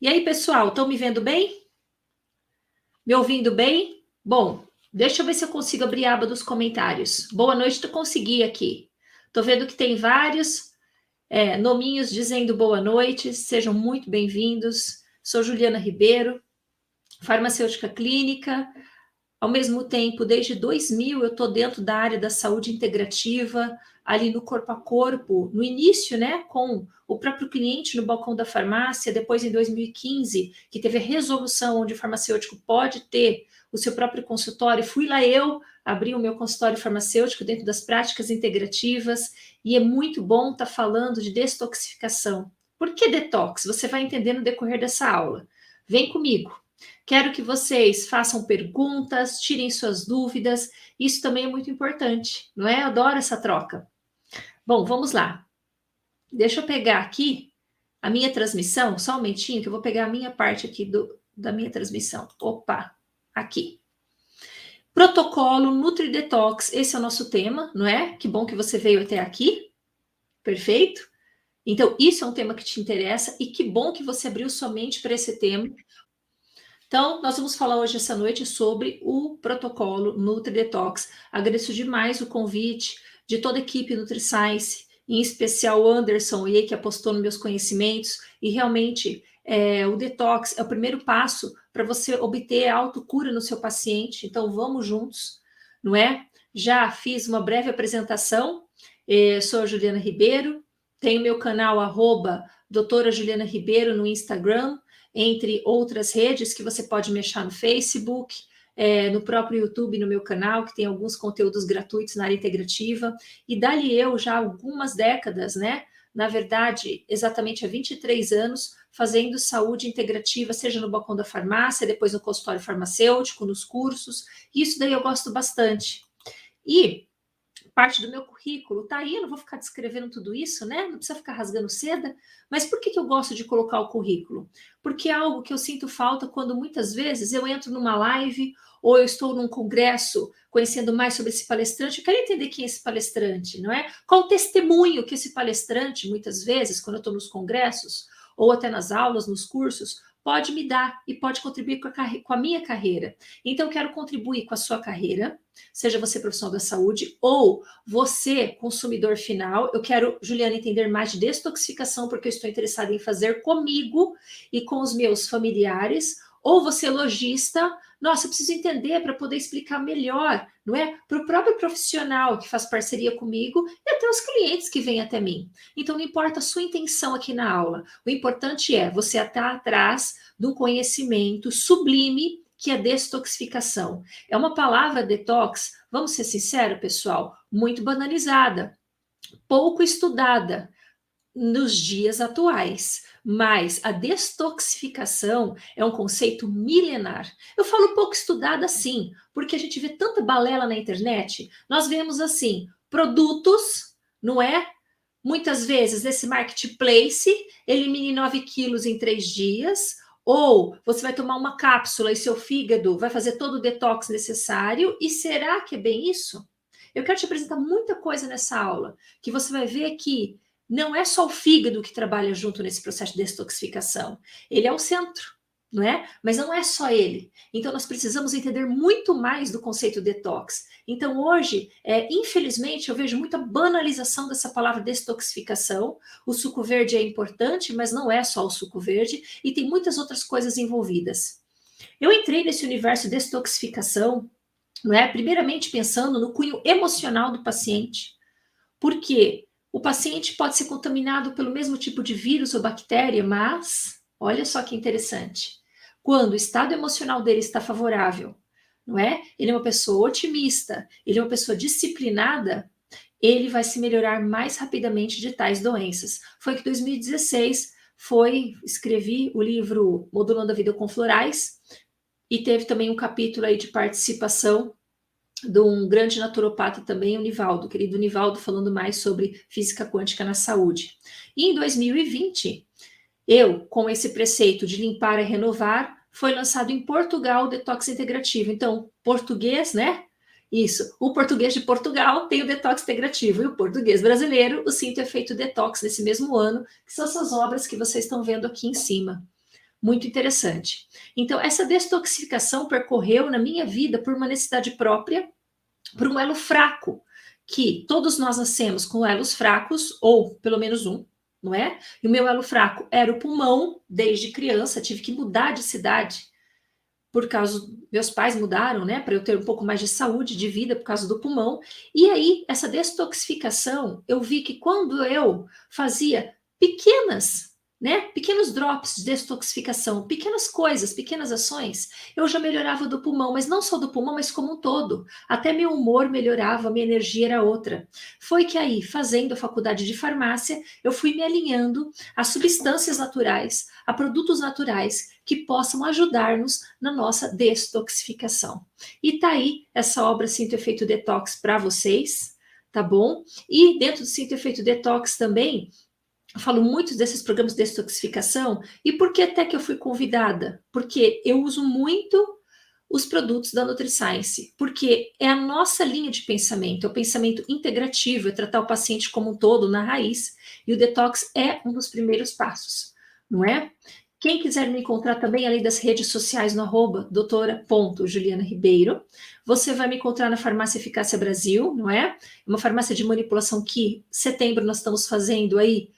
E aí, pessoal, estão me vendo bem? Me ouvindo bem? Bom, deixa eu ver se eu consigo abrir a aba dos comentários. Boa noite, tu consegui aqui. Tô vendo que tem vários nominhos dizendo boa noite, sejam muito bem-vindos. Sou Juliana Ribeiro, farmacêutica clínica. Ao mesmo tempo, desde 2000, eu estou dentro da área da saúde integrativa, ali no corpo a corpo, no início, né, com o próprio cliente no balcão da farmácia, depois em 2015, que teve a resolução onde o farmacêutico pode ter o seu próprio consultório, fui lá eu abrir o meu consultório farmacêutico dentro das práticas integrativas, e é muito bom estar falando de detoxificação. Por que detox? Você vai entender no decorrer dessa aula. Vem comigo. Quero que vocês façam perguntas, tirem suas dúvidas. Isso também é muito importante, não é? Eu adoro essa troca. Bom, vamos lá. Deixa eu pegar aqui a minha transmissão, só um momentinho, que eu vou pegar a minha parte aqui da minha transmissão. Opa, aqui. Protocolo Nutri-Detox, esse é o nosso tema, não é? Que bom que você veio até aqui. Perfeito? Então, isso é um tema que te interessa e que bom que você abriu sua mente para esse tema. Então, nós vamos falar hoje, essa noite, sobre o protocolo Nutri-Detox. Agradeço demais o convite de toda a equipe NutriScience, em especial o Anderson, que apostou nos meus conhecimentos, e realmente o detox é o primeiro passo para você obter a autocura no seu paciente, então vamos juntos, não é? Já fiz uma breve apresentação, sou a Juliana Ribeiro, tenho meu canal @doutora Juliana Ribeiro no Instagram, entre outras redes que você pode me achar no Facebook, no próprio YouTube, no meu canal, que tem alguns conteúdos gratuitos na área integrativa, e dali eu já há algumas décadas, né? Na verdade, exatamente há 23 anos, fazendo saúde integrativa, seja no balcão da farmácia, depois no consultório farmacêutico, nos cursos, isso daí eu gosto bastante. E parte do meu currículo tá aí, eu não vou ficar descrevendo tudo isso, né? Não precisa ficar rasgando seda. Mas por que eu gosto de colocar o currículo? Porque é algo que eu sinto falta quando muitas vezes eu entro numa live ou eu estou num congresso conhecendo mais sobre esse palestrante, eu quero entender quem é esse palestrante, não é? Qual o testemunho que esse palestrante, muitas vezes, quando eu estou nos congressos ou até nas aulas, nos cursos, pode me dar e pode contribuir com a minha carreira. Então, eu quero contribuir com a sua carreira, seja você profissional da saúde ou você, consumidor final. Eu quero, Juliana, entender mais de detoxificação, porque eu estou interessada em fazer comigo e com os meus familiares. Ou você, lojista, nossa, eu preciso entender para poder explicar melhor, não é? Para o próprio profissional que faz parceria comigo e até os clientes que vêm até mim. Então, não importa a sua intenção aqui na aula, o importante é você estar atrás do conhecimento sublime que é detoxificação. É uma palavra detox, vamos ser sinceros, pessoal, muito banalizada, pouco estudada nos dias atuais. Mas a detoxificação é um conceito milenar. Eu falo pouco estudada sim, porque a gente vê tanta balela na internet. Nós vemos assim, produtos, não é? Muitas vezes nesse marketplace, elimine 9 quilos em 3 dias, ou você vai tomar uma cápsula e seu fígado vai fazer todo o detox necessário. E será que é bem isso? Eu quero te apresentar muita coisa nessa aula, que você vai ver que não é só o fígado que trabalha junto nesse processo de detoxificação. Ele é o centro, não é? Mas não é só ele. Então, nós precisamos entender muito mais do conceito detox. Então, hoje, infelizmente, eu vejo muita banalização dessa palavra detoxificação. O suco verde é importante, mas não é só o suco verde, e tem muitas outras coisas envolvidas. Eu entrei nesse universo de detoxificação, não é? Primeiramente pensando no cunho emocional do paciente, porque o paciente pode ser contaminado pelo mesmo tipo de vírus ou bactéria, mas olha só que interessante. Quando o estado emocional dele está favorável, não é? Ele é uma pessoa otimista, ele é uma pessoa disciplinada, ele vai se melhorar mais rapidamente de tais doenças. Foi que em 2016 escrevi o livro Modulando a Vida com Florais, e teve também um capítulo aí de participação de um grande naturopata também, o Nivaldo, querido Nivaldo, falando mais sobre física quântica na saúde. E em 2020, eu, com esse preceito de limpar e renovar, foi lançado em Portugal o Detox Integrativo. Então, português, né? Isso. O português de Portugal tem o Detox Integrativo e o português brasileiro, o Sinto Efeito Detox, nesse mesmo ano, que são essas obras que vocês estão vendo aqui em cima. Muito interessante. Então, essa detoxificação percorreu na minha vida por uma necessidade própria, por um elo fraco, que todos nós nascemos com elos fracos, ou pelo menos um, não é? E o meu elo fraco era o pulmão, desde criança, tive que mudar de cidade, por causa, meus pais mudaram, né, para eu ter um pouco mais de saúde, de vida, por causa do pulmão, e aí, essa detoxificação, eu vi que quando eu fazia pequenos drops de detoxificação, pequenas coisas, pequenas ações, eu já melhorava do pulmão, mas não só do pulmão, mas como um todo. Até meu humor melhorava, minha energia era outra. Foi que aí, fazendo a faculdade de farmácia, eu fui me alinhando a substâncias naturais, a produtos naturais que possam ajudar-nos na nossa detoxificação. E tá aí essa obra Sinto Efeito Detox para vocês, tá bom? E dentro do Sinto Efeito Detox também, eu falo muito desses programas de detoxificação. E por que até que eu fui convidada? Porque eu uso muito os produtos da NutriScience, porque é a nossa linha de pensamento, é o pensamento integrativo, é tratar o paciente como um todo, na raiz, e o detox é um dos primeiros passos, não é? Quem quiser me encontrar também, além das redes sociais, no @doutora.juliana_ribeiro, você vai me encontrar na Farmácia Eficácia Brasil, não é? Uma farmácia de manipulação que, em setembro, nós estamos fazendo aí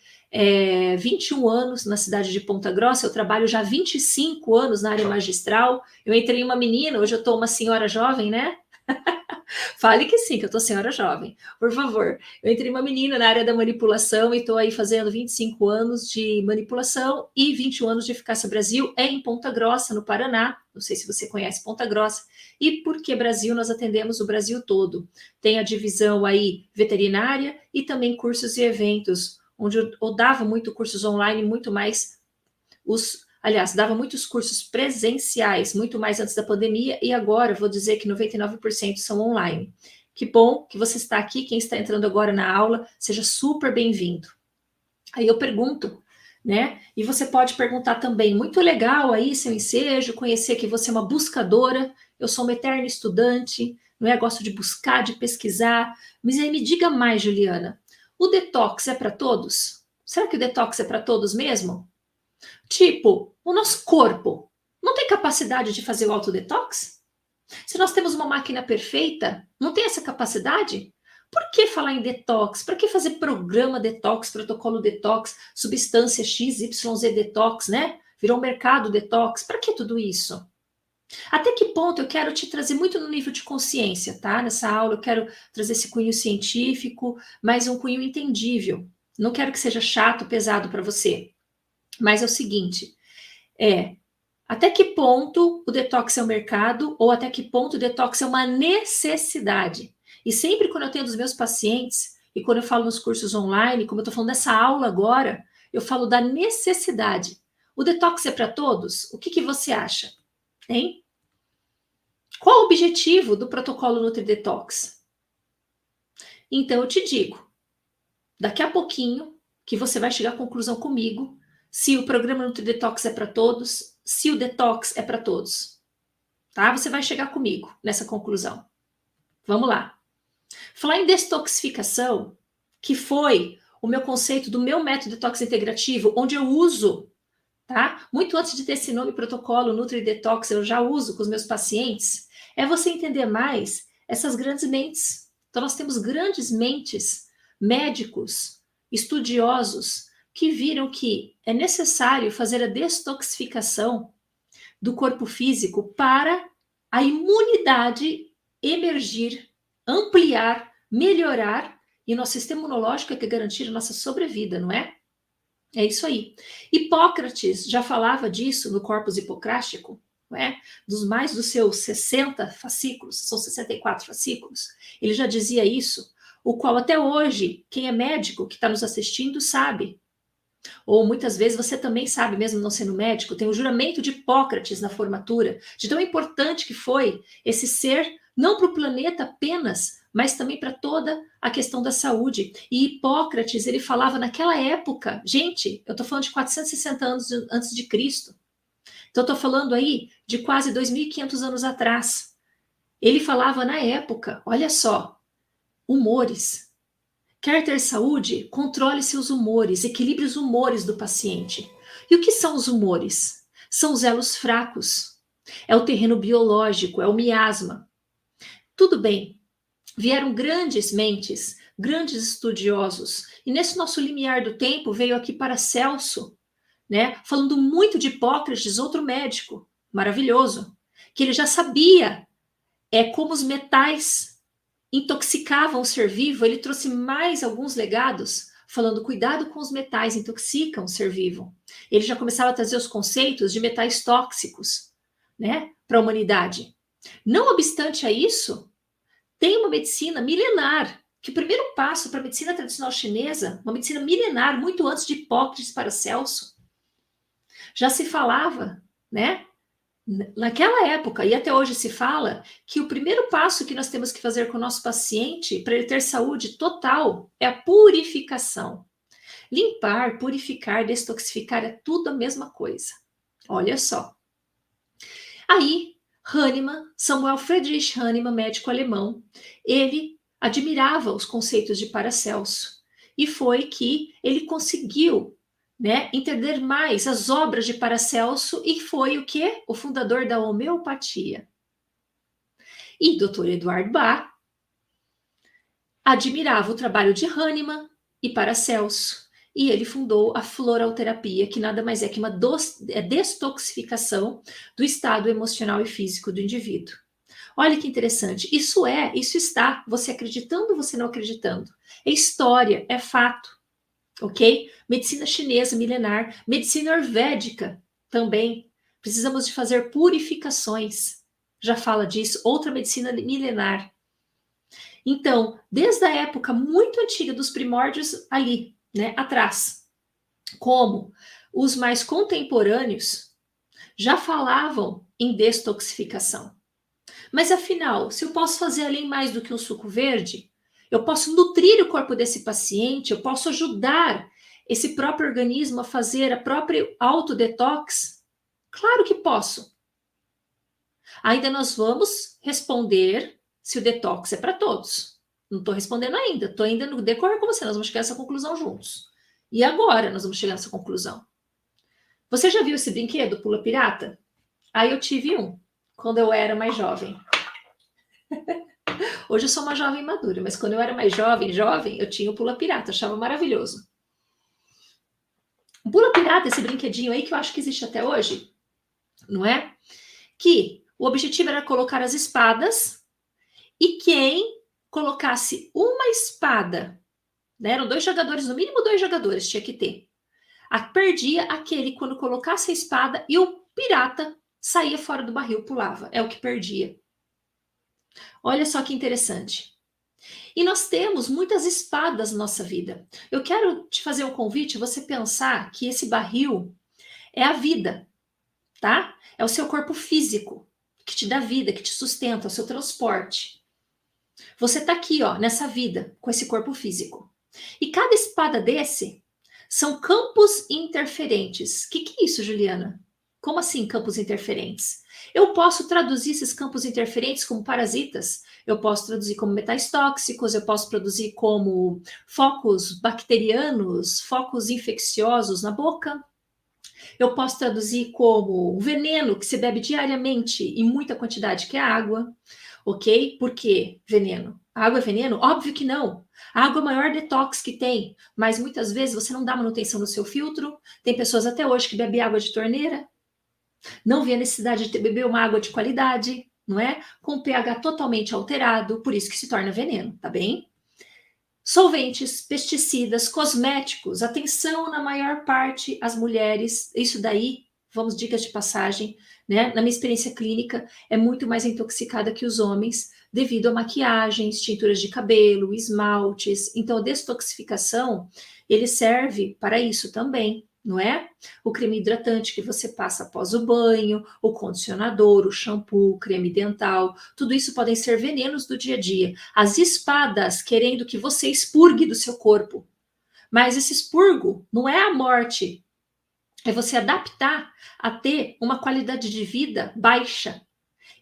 21 anos na cidade de Ponta Grossa, eu trabalho já há 25 anos na área magistral, eu entrei uma menina, hoje eu estou uma senhora jovem, né? Fale que sim, que eu estou senhora jovem, por favor. Eu entrei uma menina na área da manipulação e estou aí fazendo 25 anos de manipulação e 21 anos de Eficácia Brasil, é em Ponta Grossa, no Paraná, não sei se você conhece Ponta Grossa, e por que Brasil? Nós atendemos o Brasil todo. Tem a divisão aí veterinária e também cursos e eventos, onde eu dava muito cursos online, muito mais aliás, dava muitos cursos presenciais, muito mais antes da pandemia, e agora vou dizer que 99% são online. Que bom que você está aqui, quem está entrando agora na aula, seja super bem-vindo. Aí eu pergunto, né? E você pode perguntar também, muito legal aí seu ensejo, conhecer que você é uma buscadora, eu sou uma eterna estudante, não é? Gosto de buscar, de pesquisar, mas aí me diga mais, Juliana, o detox é para todos? Será que o detox é para todos mesmo? Tipo, o nosso corpo não tem capacidade de fazer o autodetox? Se nós temos uma máquina perfeita, não tem essa capacidade? Por que falar em detox? Para que fazer programa detox, protocolo detox, substância XYZ detox, né? Virou um mercado detox. Para que tudo isso? Até que ponto eu quero te trazer muito no nível de consciência, tá? Nessa aula eu quero trazer esse cunho científico, mas um cunho entendível. Não quero que seja chato, pesado para você. Mas é o seguinte, até que ponto o detox é um mercado ou até que ponto o detox é uma necessidade? E sempre quando eu tenho dos meus pacientes e quando eu falo nos cursos online, como eu estou falando dessa aula agora, eu falo da necessidade. O detox é para todos? O que você acha? Hein? Qual o objetivo do protocolo NutriDetox? Então eu te digo, daqui a pouquinho que você vai chegar à conclusão comigo se o programa NutriDetox é para todos, se o detox é para todos. Tá? Você vai chegar comigo nessa conclusão. Vamos lá. Falar em detoxificação, que foi o meu conceito do meu método detox integrativo, onde eu uso, tá? Muito antes de ter esse nome protocolo NutriDetox, eu já uso com os meus pacientes, é você entender mais essas grandes mentes. Então nós temos grandes mentes, médicos, estudiosos, que viram que é necessário fazer a detoxificação do corpo físico para a imunidade emergir, ampliar, melhorar, e nosso sistema imunológico é que garantir a nossa sobrevida, não é? É isso aí. Hipócrates já falava disso no Corpus Hipocrático, não é? Dos seus 60 fascículos, são 64 fascículos, ele já dizia isso, o qual até hoje, quem é médico que está nos assistindo sabe. Ou muitas vezes você também sabe, mesmo não sendo médico, tem o juramento de Hipócrates na formatura, de tão importante que foi esse ser, não para o planeta apenas, mas também para toda a questão da saúde. E Hipócrates, ele falava naquela época, gente, eu estou falando de 460 anos antes de Cristo, então eu estou falando aí de quase 2.500 anos atrás. Ele falava na época, olha só, humores. Quer ter saúde? Controle seus humores, equilibre os humores do paciente. E o que são os humores? São os elos fracos. É o terreno biológico, é o miasma. Tudo bem, vieram grandes mentes, grandes estudiosos, e nesse nosso limiar do tempo veio aqui Paracelso, né, falando muito de Hipócrates, outro médico maravilhoso, que ele já sabia como os metais intoxicavam o ser vivo. Ele trouxe mais alguns legados, falando cuidado com os metais, intoxicam o ser vivo. Ele já começava a trazer os conceitos de metais tóxicos, né, para a humanidade. Não obstante a isso, tem uma medicina milenar, que o primeiro passo para a medicina tradicional chinesa, uma medicina milenar, muito antes de Hipócrates e Paracelso, já se falava, né, naquela época, e até hoje se fala, que o primeiro passo que nós temos que fazer com o nosso paciente, para ele ter saúde total, é a purificação. Limpar, purificar, destoxificar, é tudo a mesma coisa. Olha só. Aí, Hahnemann, Samuel Friedrich Hahnemann, médico alemão, ele admirava os conceitos de Paracelso, e foi que ele conseguiu, né, entender mais as obras de Paracelso, e foi o quê? O fundador da homeopatia. E Dr. Eduardo Bach admirava o trabalho de Hahnemann e Paracelso, e ele fundou a floralterapia, que nada mais é que uma destoxificação do estado emocional e físico do indivíduo. Olha que interessante, isso está, você acreditando ou você não acreditando. É história, é fato, ok? Medicina chinesa milenar, medicina ayurvédica também. Precisamos de fazer purificações, já fala disso, outra medicina milenar. Então, desde a época muito antiga dos primórdios ali, né, atrás, como os mais contemporâneos já falavam em destoxificação. Mas afinal, se eu posso fazer além mais do que um suco verde, eu posso nutrir o corpo desse paciente, eu posso ajudar esse próprio organismo a fazer a própria autodetox? Claro que posso. Ainda nós vamos responder se o detox é para todos. Não estou respondendo ainda, estou ainda no decorrer com você, nós vamos chegar a essa conclusão juntos. E agora nós vamos chegar nessa conclusão. Você já viu esse brinquedo, Pula Pirata? Aí eu tive um, quando eu era mais jovem. Hoje eu sou uma jovem madura, mas quando eu era mais jovem, eu tinha o Pula Pirata, achava maravilhoso. O Pula Pirata, esse brinquedinho aí que eu acho que existe até hoje, não é? Que o objetivo era colocar as espadas, e quem colocasse uma espada, né, eram 2 jogadores, no mínimo 2 jogadores tinha que ter. Perdia aquele quando colocasse a espada e o pirata saía fora do barril, pulava. É o que perdia. Olha só que interessante. E nós temos muitas espadas na nossa vida. Eu quero te fazer um convite, você pensar que esse barril é a vida, tá? É o seu corpo físico, que te dá vida, que te sustenta, é o seu transporte. Você tá aqui, ó, nessa vida, com esse corpo físico. E cada espada desse são campos interferentes. O que é isso, Juliana? Como assim campos interferentes? Eu posso traduzir esses campos interferentes como parasitas, eu posso traduzir como metais tóxicos, eu posso traduzir como focos bacterianos, focos infecciosos na boca. Eu posso traduzir como um veneno que se bebe diariamente em muita quantidade, que é a água, ok? Por que veneno? A água é veneno? Óbvio que não. A água é o maior detox que tem, mas muitas vezes você não dá manutenção no seu filtro. Tem pessoas até hoje que bebem água de torneira, não vê a necessidade de beber uma água de qualidade, não é? Com pH totalmente alterado, por isso que se torna veneno, tá bem? Solventes, pesticidas, cosméticos, atenção na maior parte as mulheres, isso daí, vamos dicas de passagem, né? Na minha experiência clínica, é muito mais intoxicada que os homens, devido a maquiagens, tinturas de cabelo, esmaltes. Então, a destoxificação, ele serve para isso também, não é? O creme hidratante que você passa após o banho, o condicionador, o shampoo, o creme dental, tudo isso podem ser venenos do dia a dia. As espadas querendo que você expurgue do seu corpo. Mas esse expurgo não é a morte, é você adaptar a ter uma qualidade de vida baixa.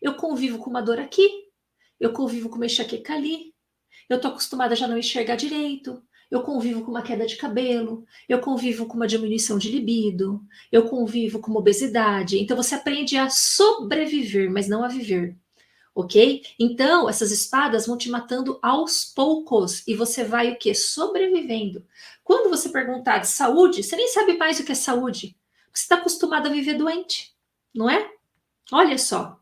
Eu convivo com uma dor aqui, eu convivo com uma enxaqueca ali, eu estou acostumada a já não enxergar direito, eu convivo com uma queda de cabelo, eu convivo com uma diminuição de libido, eu convivo com uma obesidade. Então você aprende a sobreviver, mas não a viver. Ok? Então, essas espadas vão te matando aos poucos e você vai o quê? Sobrevivendo. Quando você perguntar de saúde, você nem sabe mais o que é saúde. Você está acostumado a viver doente, não é? Olha só.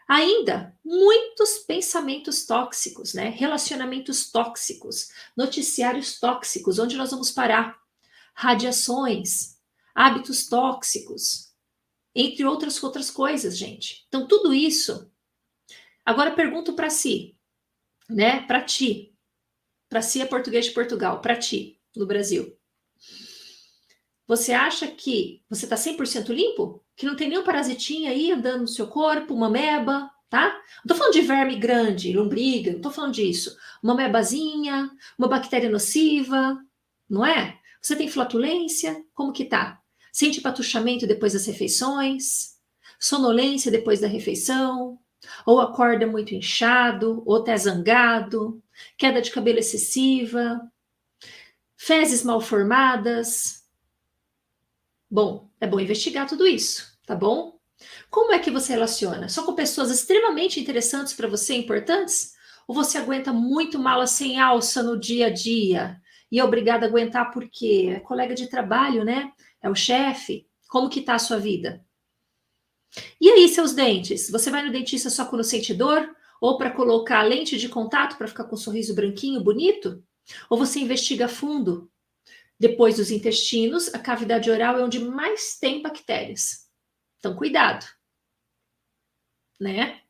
Ainda, muitos pensamentos tóxicos, né? Relacionamentos tóxicos, noticiários tóxicos, onde nós vamos parar? Radiações, hábitos tóxicos, entre outras coisas, gente. Então, tudo isso. Agora pergunto para si, né? Para ti. Para si é português de Portugal, para ti, no Brasil. Você acha que você está 100% limpo? Que não tem nenhum parasitinha aí andando no seu corpo, uma ameba, tá? Não tô falando de verme grande, lombriga, não tô falando disso. Uma amebazinha, uma bactéria nociva, não é? Você tem flatulência? Como que tá? Sente patuchamento depois das refeições? Sonolência depois da refeição? Ou acorda muito inchado, ou tá zangado, queda de cabelo excessiva, fezes mal formadas? Bom, é bom investigar tudo isso, tá bom? Como é que você relaciona? Só com pessoas extremamente interessantes para você, importantes? Ou você aguenta muito mala sem alça no dia a dia? E é obrigada a aguentar porque é colega de trabalho, né? É o chefe. Como que tá a sua vida? E aí, seus dentes? Você vai no dentista só quando sente dor? Ou para colocar lente de contato para ficar com um sorriso branquinho, bonito? Ou você investiga a fundo? Depois dos intestinos, a cavidade oral é onde mais tem bactérias. Então, cuidado, né?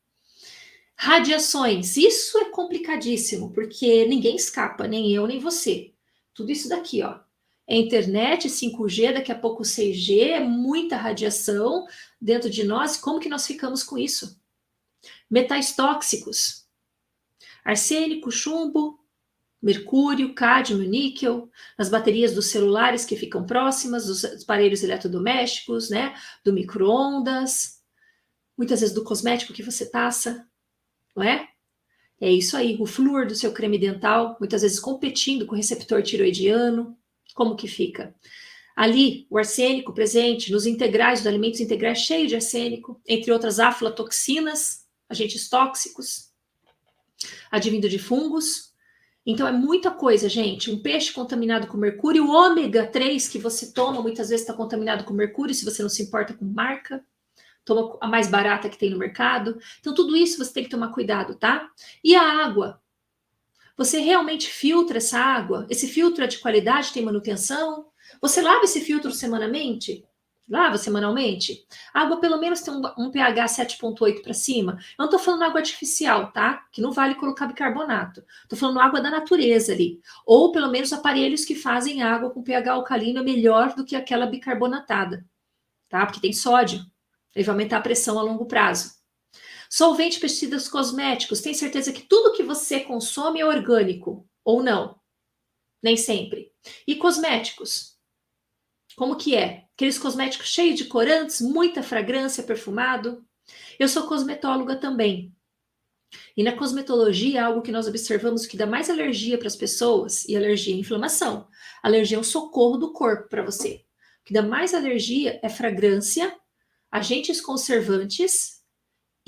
Radiações, isso é complicadíssimo, porque ninguém escapa, nem eu, nem você. Tudo isso daqui, ó. É internet, 5G, daqui a pouco 6G, é muita radiação dentro de nós. Como que nós ficamos com isso? Metais tóxicos, arsênico, chumbo, mercúrio, cádmio, níquel, nas baterias dos celulares que ficam próximas, dos aparelhos eletrodomésticos, né? Do micro-ondas, muitas vezes do cosmético que você passa, não é? É isso aí, o flúor do seu creme dental, muitas vezes competindo com o receptor tiroidiano, como que fica? Ali, o arsênico presente nos integrais, os alimentos integrais cheios de arsênico, entre outras aflatoxinas, agentes tóxicos, advindo de fungos. Então é muita coisa, gente. Um peixe contaminado com mercúrio, o ômega 3 que você toma muitas vezes está contaminado com mercúrio, se você não se importa com marca. Toma a mais barata que tem no mercado. Então tudo isso você tem que tomar cuidado, tá? E a água? Você realmente filtra essa água? Esse filtro é de qualidade, tem manutenção? Você lava esse filtro semanalmente? Lava semanalmente? A água pelo menos tem um pH 7,8 para cima. Eu não estou falando água artificial, tá? Que não vale colocar bicarbonato. Estou falando água da natureza ali. Ou pelo menos aparelhos que fazem água com pH alcalino é melhor do que aquela bicarbonatada, tá? Porque tem sódio. Ele vai aumentar a pressão a longo prazo. Solvente, pesticidas cosméticos. Tem certeza que tudo que você consome é orgânico? Ou não? Nem sempre. E cosméticos? Como que é? Aqueles cosméticos cheios de corantes, muita fragrância, perfumado. Eu sou cosmetóloga também. E na cosmetologia, algo que nós observamos que dá mais alergia para as pessoas, e alergia é inflamação. Alergia é um socorro do corpo para você. O que dá mais alergia é fragrância, agentes conservantes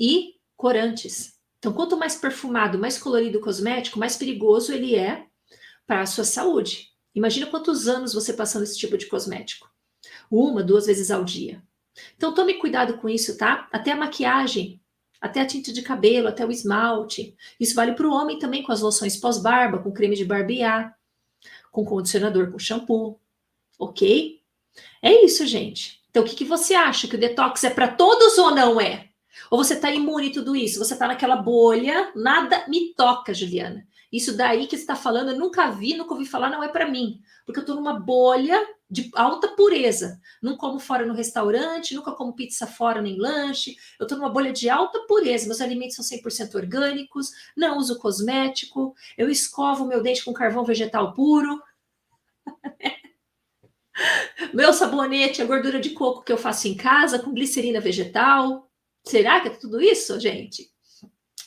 e corantes. Então, quanto mais perfumado, mais colorido o cosmético, mais perigoso ele é para a sua saúde. Imagina quantos anos você passando esse tipo de cosmético. 1, 2 vezes ao dia. Então, tome cuidado com isso, tá? Até a maquiagem, até a tinta de cabelo, até o esmalte. Isso vale para o homem também, com as loções pós-barba, com creme de barbear, com condicionador, com shampoo. Ok? É isso, gente. Então, o que você acha? Que o detox é para todos ou não é? Ou você está imune a tudo isso? Você está naquela bolha, nada me toca, Juliana. Isso daí que você está falando, eu nunca vi, nunca ouvi falar, não é para mim. Porque eu estou numa bolha de alta pureza. Não como fora no restaurante, nunca como pizza fora nem lanche. Eu estou numa bolha de alta pureza. Meus alimentos são 100% orgânicos, não uso cosmético, eu escovo meu dente com carvão vegetal puro. Meu sabonete é gordura de coco que eu faço em casa com glicerina vegetal. Será que é tudo isso, gente?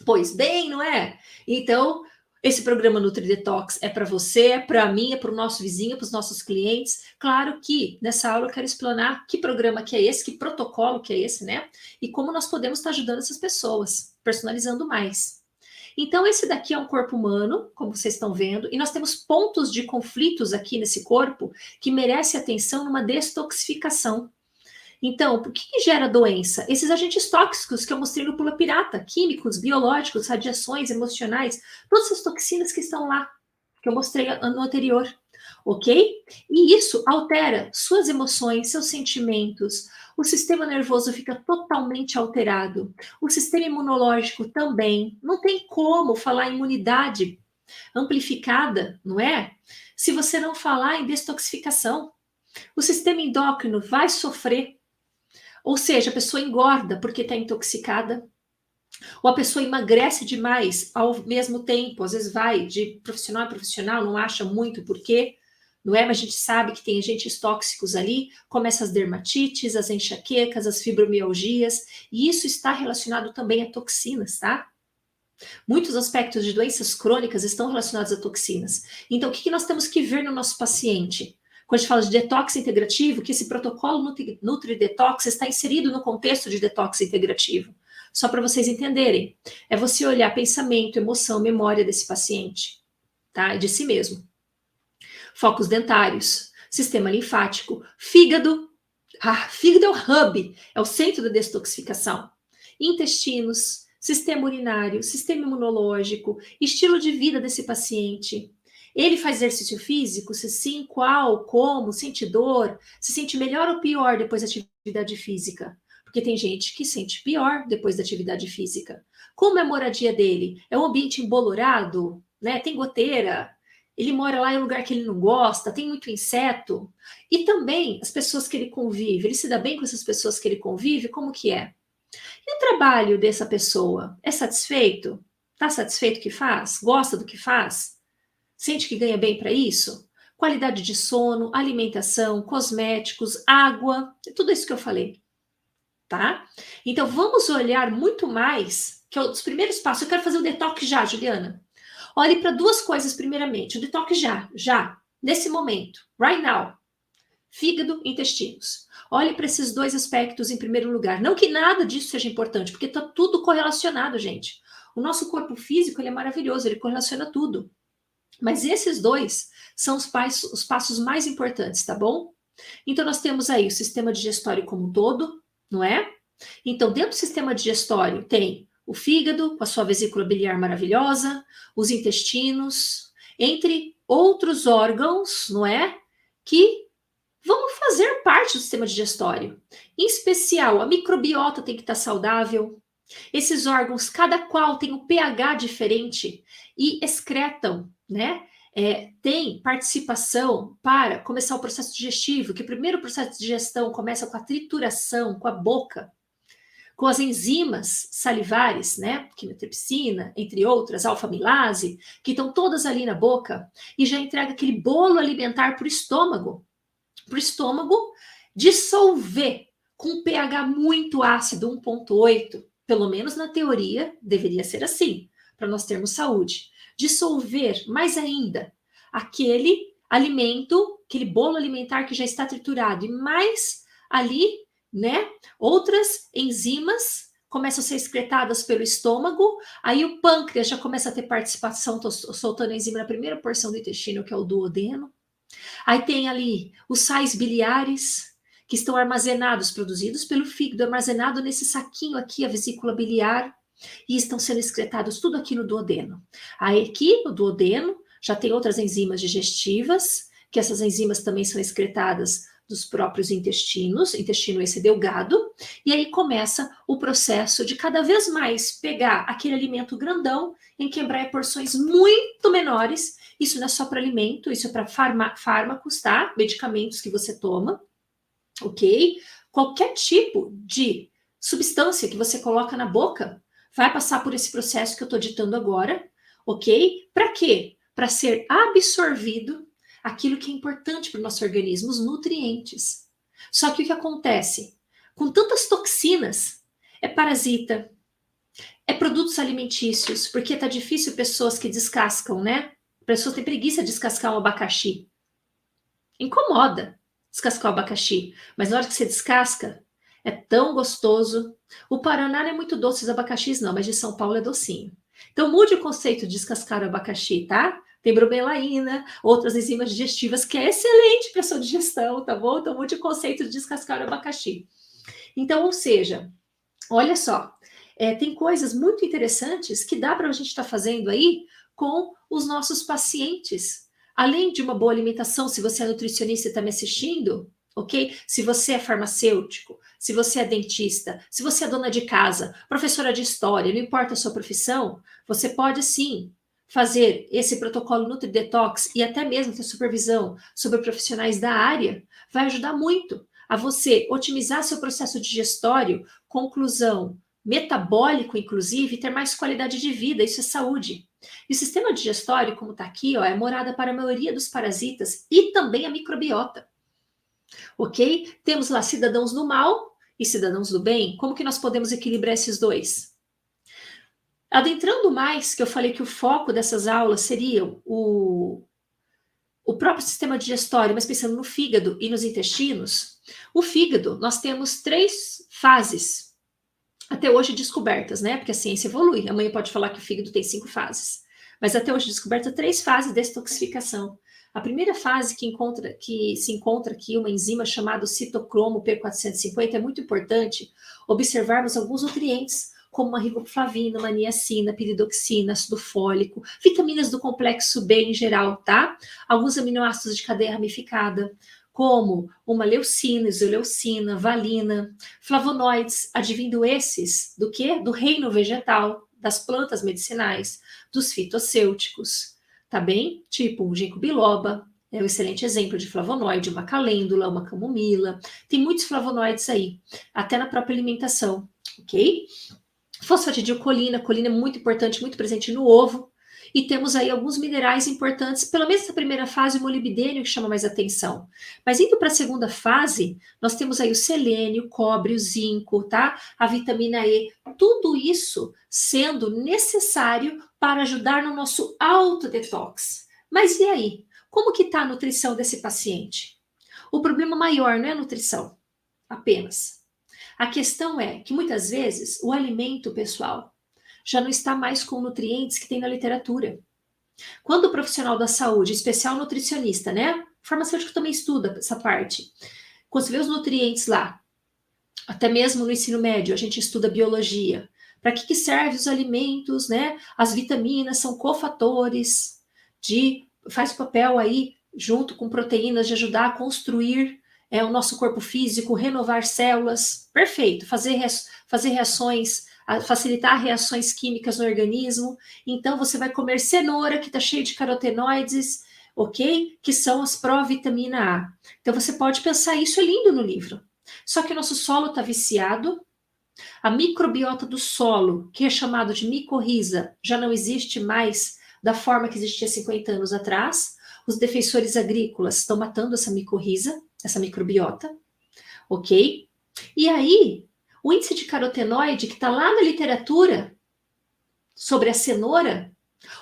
Pois bem, não é? Então, Esse programa NutriDetox é para você, é para mim, é para o nosso vizinho, para os nossos clientes. Claro que nessa aula eu quero explanar que programa que é esse, que protocolo que é esse, né? E como nós podemos estar ajudando essas pessoas, personalizando mais. Então, esse daqui é um corpo humano, como vocês estão vendo, e nós temos pontos de conflitos aqui nesse corpo que merece atenção numa detoxificação. Então, por que gera doença? Esses agentes tóxicos que eu mostrei no Pula Pirata, químicos, biológicos, radiações, emocionais, todas essas toxinas que estão lá, que eu mostrei no anterior, ok? E isso altera suas emoções, seus sentimentos, o sistema nervoso fica totalmente alterado, o sistema imunológico também. Não tem como falar em imunidade amplificada, não é? Se você não falar em detoxificação. O sistema endócrino vai sofrer. Ou seja, a pessoa engorda porque está intoxicada, ou a pessoa emagrece demais ao mesmo tempo, às vezes vai de profissional a profissional, não acha muito porquê, não é? Mas a gente sabe que tem agentes tóxicos ali, começa as dermatites, as enxaquecas, as fibromialgias, e isso está relacionado também a toxinas, tá? Muitos aspectos de doenças crônicas estão relacionados a toxinas. Então, o que nós temos que ver no nosso paciente? Quando a gente fala de detox integrativo, que esse protocolo Nutri-Detox está inserido no contexto de detox integrativo. Só para vocês entenderem. É você olhar pensamento, emoção, memória desse paciente, tá? E de si mesmo. Focos dentários, sistema linfático, fígado. Fígado é o hub, é o centro da detoxificação. Intestinos, sistema urinário, sistema imunológico, estilo de vida desse paciente. Ele faz exercício físico? Se sim, qual, como, sente dor, se sente melhor ou pior depois da atividade física? Porque tem gente que sente pior depois da atividade física. Como é a moradia dele? É um ambiente embolorado? Né? Tem goteira? Ele mora lá em um lugar que ele não gosta? Tem muito inseto? E também as pessoas que ele convive, ele se dá bem com essas pessoas que ele convive? Como que é? E o trabalho dessa pessoa? É satisfeito? Está satisfeito com o que faz? Gosta do que faz? Sente que ganha bem para isso? Qualidade de sono, alimentação, cosméticos, água, é tudo isso que eu falei, tá? Então vamos olhar muito mais, que é um dos primeiros passos. Eu quero fazer o detox já, Juliana. Olhe para duas coisas primeiramente. O detox já, nesse momento, right now. Fígado e intestinos. Olhe para esses dois aspectos em primeiro lugar. Não que nada disso seja importante, porque está tudo correlacionado, gente. O nosso corpo físico ele é maravilhoso, ele correlaciona tudo. Mas esses dois são os passos mais importantes, tá bom? Então, nós temos aí o sistema digestório como um todo, não é? Então, dentro do sistema digestório tem o fígado, com a sua vesícula biliar maravilhosa, os intestinos, entre outros órgãos, não é? Que vão fazer parte do sistema digestório. Em especial, a microbiota tem que estar saudável. Esses órgãos, cada qual tem um pH diferente e excretam, né? Tem participação para começar o processo digestivo, que o primeiro processo de digestão começa com a trituração, com a boca, com as enzimas salivares, né? Quimotripsina, entre outras, alfa-amilase, que estão todas ali na boca, e já entrega aquele bolo alimentar para o estômago dissolver com um pH muito ácido, 1,8. Pelo menos na teoria, deveria ser assim, para nós termos saúde. Dissolver mais ainda aquele alimento, aquele bolo alimentar que já está triturado, e mais ali, né, outras enzimas começam a ser excretadas pelo estômago, aí o pâncreas já começa a ter participação, soltando enzima na primeira porção do intestino, que é o duodeno. Aí tem ali os sais biliares, que estão armazenados, produzidos pelo fígado, armazenado nesse saquinho aqui, a vesícula biliar, e estão sendo excretados tudo aqui no duodeno. Aí aqui no duodeno já tem outras enzimas digestivas, que essas enzimas também são excretadas dos próprios intestinos, intestino esse delgado, e aí começa o processo de cada vez mais pegar aquele alimento grandão em quebrar em porções muito menores. Isso não é só para alimento, isso é para fármacos, tá? Medicamentos que você toma, ok? Qualquer tipo de substância que você coloca na boca vai passar por esse processo que eu estou ditando agora, ok? Para quê? Para ser absorvido aquilo que é importante para o nosso organismo, os nutrientes. Só que o que acontece? Com tantas toxinas, é parasita, é produto Produtos alimentícios, porque tá difícil pessoas que descascam, né? Pessoas têm preguiça de descascar um abacaxi. Incomoda descascar o abacaxi, mas na hora que você descasca, é tão gostoso. O Paraná não é muito doce os abacaxis, não, mas de São Paulo é docinho. Então mude o conceito de descascar o abacaxi, tá? Tem bromelaína, outras enzimas digestivas, que é excelente para sua digestão, tá bom? Então mude o conceito de descascar o abacaxi. Então, ou seja, olha só, tem coisas muito interessantes que dá para a gente estar fazendo aí com os nossos pacientes. Além de uma boa alimentação, se você é nutricionista e está me assistindo, ok? Se você é farmacêutico, se você é dentista, se você é dona de casa, professora de história, não importa a sua profissão, você pode sim fazer esse protocolo NutriDetox e até mesmo ter supervisão sobre profissionais da área, vai ajudar muito a você otimizar seu processo digestório, conclusão, metabólico, inclusive, e ter mais qualidade de vida, isso é saúde. E o sistema digestório, como está aqui, ó, é morada para a maioria dos parasitas e também a microbiota. Ok? Temos lá cidadãos do mal e cidadãos do bem. Como que nós podemos equilibrar esses dois? Adentrando mais, que eu falei que o foco dessas aulas seria o próprio sistema digestório, mas pensando no fígado e nos intestinos. O fígado, nós temos 3 fases até hoje descobertas, né? Porque a ciência evolui. Amanhã pode falar que o fígado tem 5 fases. Mas até hoje descoberta 3 fases de detoxificação. A primeira fase que se encontra aqui uma enzima chamada citocromo P450 é muito importante observarmos alguns nutrientes, como a riboflavina, uma niacina, piridoxina, ácido fólico, vitaminas do complexo B em geral, tá? Alguns aminoácidos de cadeia ramificada, como uma leucina, isoleucina, valina, flavonoides, advindo esses do quê? Do reino vegetal, das plantas medicinais, dos fitossêuticos, tá bem? Tipo um ginkgo biloba, é um excelente exemplo de flavonoide, uma calêndula, uma camomila, tem muitos flavonoides aí, até na própria alimentação, ok? Fosfatidilcolina, colina é muito importante, muito presente no ovo, e temos aí alguns minerais importantes, pelo menos na primeira fase, o molibdênio que chama mais atenção. Mas indo para a segunda fase, nós temos aí o selênio, o cobre, o zinco, tá? A vitamina E, tudo isso sendo necessário para ajudar no nosso autodetox. Mas e aí? Como que está a nutrição desse paciente? O problema maior não é a nutrição, apenas. A questão é que muitas vezes o alimento, pessoal, já não está mais com nutrientes que tem na literatura. Quando o profissional da saúde, especial nutricionista, né? O farmacêutico também estuda essa parte. Quando você vê os nutrientes lá, até mesmo no ensino médio, a gente estuda biologia. Para que servem os alimentos, né? As vitaminas são cofatores faz o papel aí, junto com proteínas, de ajudar a construir o nosso corpo físico, renovar células. Perfeito. Fazer reações, facilitar reações químicas no organismo. Então, você vai comer cenoura, que está cheia de carotenoides, ok? Que são as provitamina A. Então, você pode pensar, isso é lindo no livro. Só que o nosso solo está viciado, a microbiota do solo, que é chamado de micorriza, já não existe mais da forma que existia 50 anos atrás. Os defensores agrícolas estão matando essa micorriza, essa microbiota, ok? E aí, o índice de carotenoide que está lá na literatura sobre a cenoura,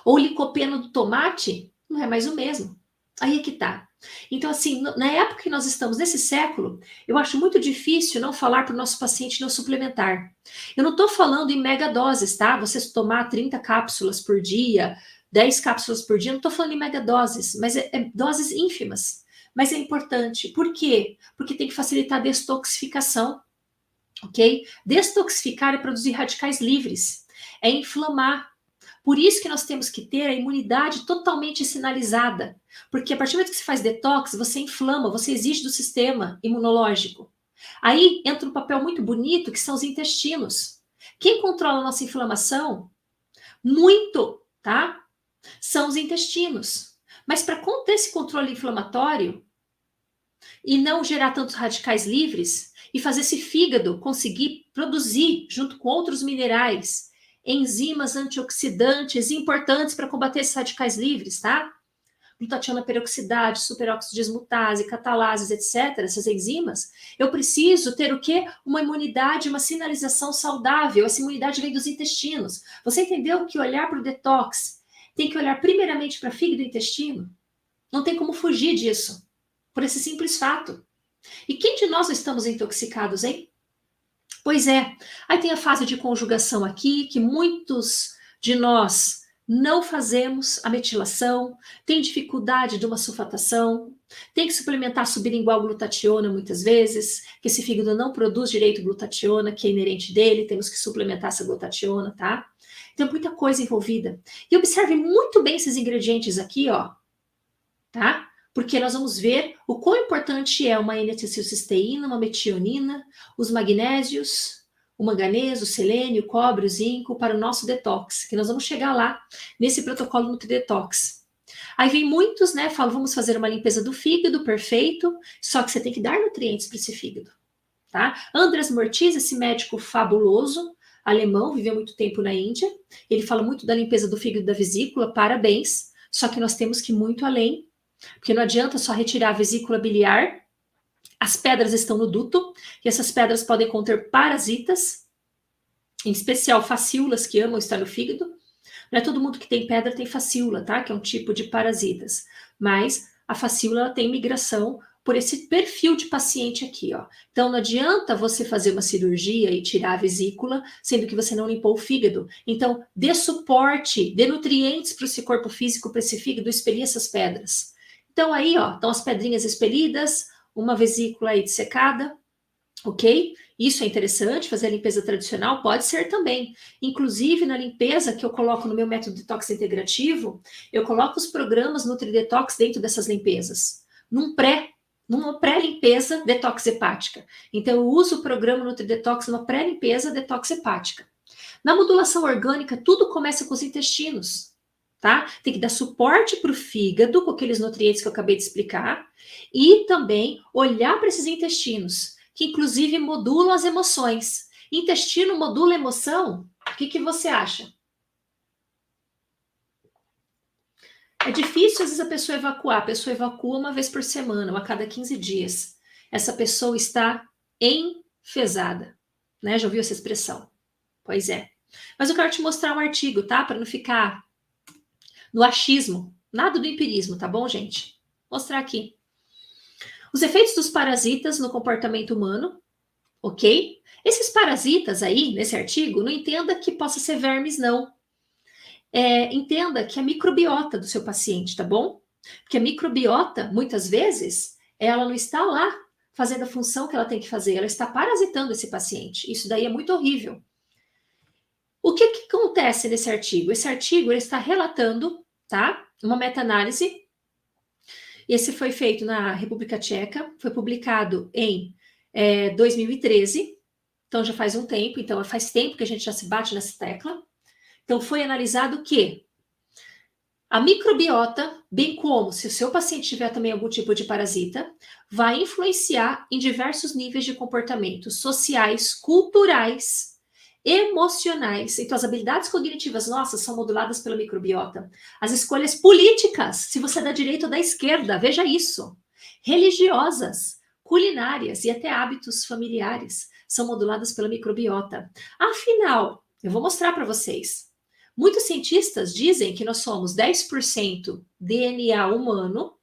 ou o licopeno do tomate, não é mais o mesmo. Aí é que tá. Então, assim, na época que nós estamos, nesse século, eu acho muito difícil não falar para o nosso paciente não suplementar. Eu não estou falando em mega doses, tá? Você tomar 30 cápsulas por dia, 10 cápsulas por dia, não estou falando em mega doses, mas é doses ínfimas. Mas é importante. Por quê? Porque tem que facilitar a detoxificação, ok? Detoxificar é produzir radicais livres, é inflamar. Por isso que nós temos que ter a imunidade totalmente sinalizada, porque a partir do momento que você faz detox, você inflama, você exige do sistema imunológico. Aí entra um papel muito bonito, que são os intestinos. Quem controla a nossa inflamação? Muito, tá? São os intestinos. Mas para conter esse controle inflamatório e não gerar tantos radicais livres, e fazer esse fígado conseguir produzir, junto com outros minerais, enzimas antioxidantes importantes para combater esses radicais livres, tá? glutationa peroxidase, superóxido dismutase, catalases, etc., essas enzimas, eu preciso ter o quê? Uma imunidade, uma sinalização saudável. Essa imunidade vem dos intestinos. Você entendeu que olhar para o detox tem que olhar primeiramente para fígado e intestino? Não tem como fugir disso, por esse simples fato. E quem de nós estamos intoxicados, hein? Pois é. Aí tem a fase de conjugação aqui, que muitos de nós não fazemos a metilação, tem dificuldade de uma sulfatação, tem que suplementar sublingual glutationa muitas vezes, que esse fígado não produz direito glutationa, que é inerente dele, temos que suplementar essa glutationa, tá? Tem muita coisa envolvida. E observe muito bem esses ingredientes aqui, ó, tá? Porque nós vamos ver o quão importante é uma N-acetilcisteína, uma metionina, os magnésios, o manganês, o selênio, o cobre, o zinco para o nosso detox, que nós vamos chegar lá nesse protocolo NutriDetox. Aí vem muitos, né, falam, vamos fazer uma limpeza do fígado, perfeito, só que você tem que dar nutrientes para esse fígado, tá? Andrés Mortiz, esse médico fabuloso, alemão, viveu muito tempo na Índia, ele fala muito da limpeza do fígado e da vesícula, parabéns, só que nós temos que ir muito além, porque não adianta só retirar a vesícula biliar, as pedras estão no duto, e essas pedras podem conter parasitas, em especial facíolas que amam estar no fígado. Não é todo mundo que tem pedra tem facíola, tá? Que é um tipo de parasitas. Mas a facíola tem migração por esse perfil de paciente aqui, ó. Então não adianta você fazer uma cirurgia e tirar a vesícula, sendo que você não limpou o fígado. Então dê suporte, dê nutrientes para esse corpo físico, para esse fígado expelir essas pedras. Então aí, ó, estão as pedrinhas expelidas, uma vesícula aí dissecada, ok? Isso é interessante, fazer a limpeza tradicional pode ser também. Inclusive, na limpeza que eu coloco no meu método detox integrativo, eu coloco os programas NutriDetox dentro dessas limpezas, numa pré-limpeza detox hepática. Então, eu uso o programa NutriDetox numa pré-limpeza detox hepática. Na modulação orgânica, tudo começa com os intestinos, tá? Tem que dar suporte para o fígado, com aqueles nutrientes que eu acabei de explicar, e também olhar para esses intestinos, que inclusive modulam as emoções. Intestino modula emoção? O que você acha? É difícil, às vezes, a pessoa evacuar. A pessoa evacua uma vez por semana, ou a cada 15 dias. Essa pessoa está enfesada. Né? Já ouviu essa expressão? Pois é. Mas eu quero te mostrar um artigo, tá? Para não ficar no achismo. Nada do empirismo, tá bom, gente? Vou mostrar aqui. Os efeitos dos parasitas no comportamento humano, ok? Esses parasitas aí, nesse artigo, não entenda que possa ser vermes, não. Entenda que é a microbiota do seu paciente, tá bom? Porque a microbiota, muitas vezes, ela não está lá fazendo a função que ela tem que fazer, ela está parasitando esse paciente. Isso daí é muito horrível. O que acontece nesse artigo? Esse artigo ele está relatando, tá? Uma meta-análise. Esse foi feito na República Tcheca, foi publicado em 2013, então já faz um tempo, então faz tempo que a gente já se bate nessa tecla. Então foi analisado que a microbiota, bem como se o seu paciente tiver também algum tipo de parasita, vai influenciar em diversos níveis de comportamento sociais, culturais, emocionais. Então as habilidades cognitivas nossas são moduladas pela microbiota. As escolhas políticas, se você é da direita ou da esquerda, veja isso. Religiosas, culinárias e até hábitos familiares são moduladas pela microbiota. Afinal, eu vou mostrar para vocês. Muitos cientistas dizem que nós somos 10% DNA humano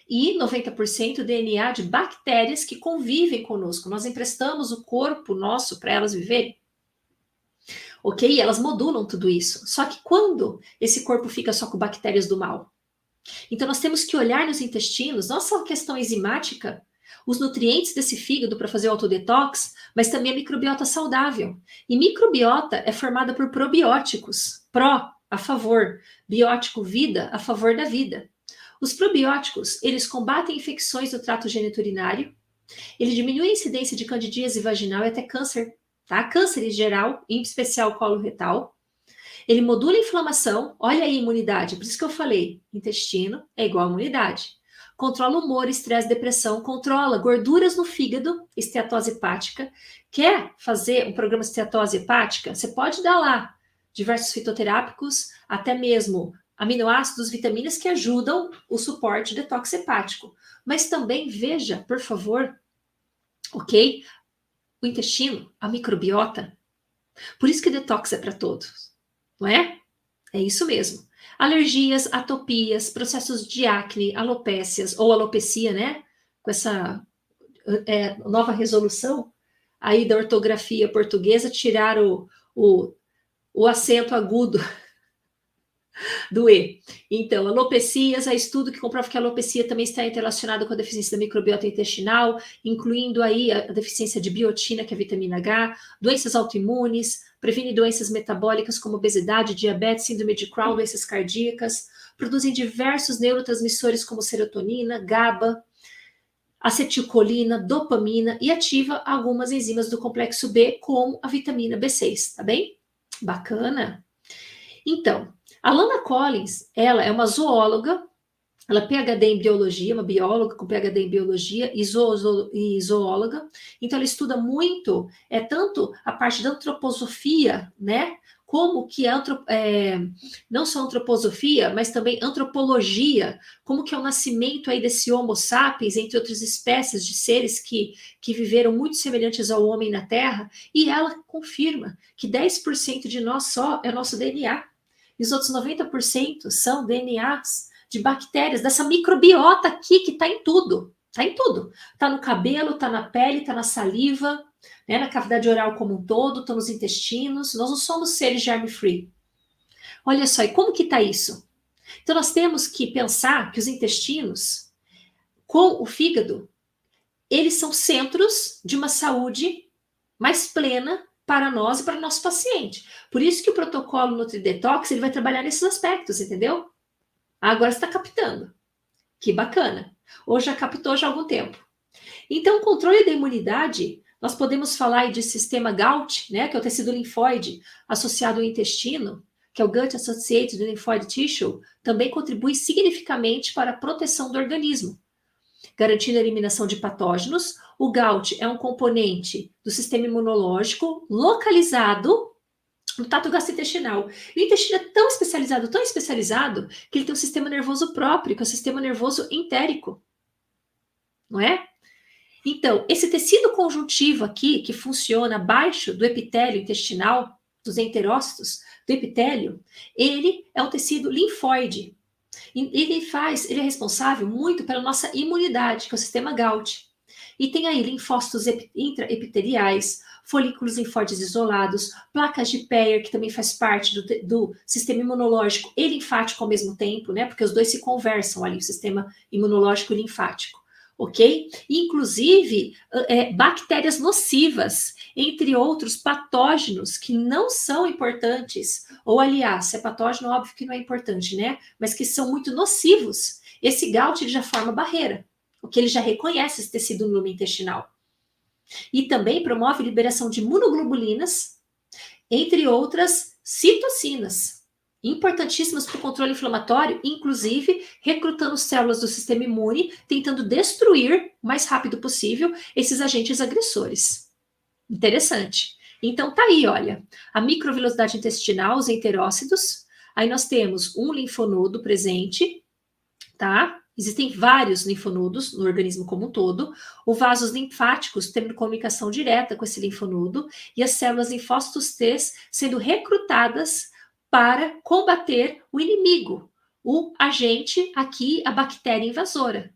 e 90% DNA de bactérias que convivem conosco. Nós emprestamos o corpo nosso para elas viverem. Ok? Elas modulam tudo isso. Só que quando esse corpo fica só com bactérias do mal? Então nós temos que olhar nos intestinos, não só a questão enzimática, os nutrientes desse fígado para fazer o autodetox, mas também a microbiota saudável. E microbiota é formada por probióticos. Pró, a favor. Biótico, vida, a favor da vida. Os probióticos, eles combatem infecções do trato geniturinário, ele diminui a incidência de candidíase vaginal e até câncer, tá? Câncer em geral, em especial colo retal. Ele modula a inflamação, olha aí a imunidade, por isso que eu falei, intestino é igual a imunidade. Controla humor, estresse, depressão, controla gorduras no fígado, esteatose hepática. Quer fazer um programa de esteatose hepática? Você pode dar lá diversos fitoterápicos, até mesmo aminoácidos, vitaminas que ajudam o suporte detox hepático. Mas também veja, por favor, ok? O intestino, a microbiota. Por isso que detox é para todos, não é? É isso mesmo. Alergias, atopias, processos de acne, alopécias ou alopecia, né? Com essa nova resolução aí da ortografia portuguesa, tirar o acento agudo do E. Então, alopecias, há estudo que comprova que a alopecia também está relacionada com a deficiência da microbiota intestinal, incluindo aí a deficiência de biotina, que é a vitamina H, doenças autoimunes, previne doenças metabólicas como obesidade, diabetes, síndrome de Crohn, doenças cardíacas, produzem diversos neurotransmissores como serotonina, GABA, acetilcolina, dopamina e ativa algumas enzimas do complexo B, como a vitamina B6, tá bem? Bacana. Então, a Lana Collins, ela é uma zoóloga, ela é PhD em biologia, uma bióloga com PhD em biologia e zoóloga. Então, ela estuda muito, tanto a parte da antroposofia, né? Como que não só antroposofia, mas também antropologia, como que é o nascimento aí desse Homo sapiens, entre outras espécies de seres que viveram muito semelhantes ao homem na Terra, e ela confirma que 10% de nós só é nosso DNA, e os outros 90% são DNAs de bactérias, dessa microbiota aqui que está em tudo. Está em tudo. Está no cabelo, está na pele, está na saliva, né, na cavidade oral como um todo, está nos intestinos. Nós não somos seres germ-free. Olha só, e como que está isso? Então nós temos que pensar que os intestinos, com o fígado, eles são centros de uma saúde mais plena para nós e para o nosso paciente. Por isso que o protocolo NutriDetox ele vai trabalhar nesses aspectos, entendeu? Agora você está captando. Que bacana. Ou já captou já há algum tempo. Então, o controle da imunidade, nós podemos falar aí de sistema GALT, né, que é o tecido linfóide associado ao intestino, que é o Gut Associated Lymphoid Tissue, também contribui significativamente para a proteção do organismo, garantindo a eliminação de patógenos. O GALT é um componente do sistema imunológico localizado no trato gastrointestinal. E o intestino é tão especializado, que ele tem um sistema nervoso próprio, que é o sistema nervoso entérico. Não é? Então, esse tecido conjuntivo aqui, que funciona abaixo do epitélio intestinal, dos enterócitos, do epitélio, ele é um tecido linfóide. Ele é responsável muito pela nossa imunidade, que é o sistema GALT. E tem aí linfócitos intraepiteliais, folículos linfóides isolados, placas de Peyer, que também faz parte do sistema imunológico e linfático ao mesmo tempo, né? Porque os dois se conversam ali, o sistema imunológico e linfático, ok? Inclusive, bactérias nocivas, entre outros patógenos que não são importantes, ou aliás, se é patógeno, óbvio que não é importante, né? Mas que são muito nocivos. Esse GALT ele já forma barreira, porque ele já reconhece esse tecido no lume intestinal. E também promove liberação de imunoglobulinas, entre outras citocinas, importantíssimas para o controle inflamatório, inclusive recrutando células do sistema imune, tentando destruir o mais rápido possível esses agentes agressores. Interessante. Então tá aí, olha, a microvelocidade intestinal, os enterócitos, aí nós temos um linfonodo presente, tá? Existem vários linfonodos no organismo como um todo, os vasos linfáticos tendo comunicação direta com esse linfonodo e as células linfócitos T sendo recrutadas para combater o inimigo, o agente aqui, a bactéria invasora,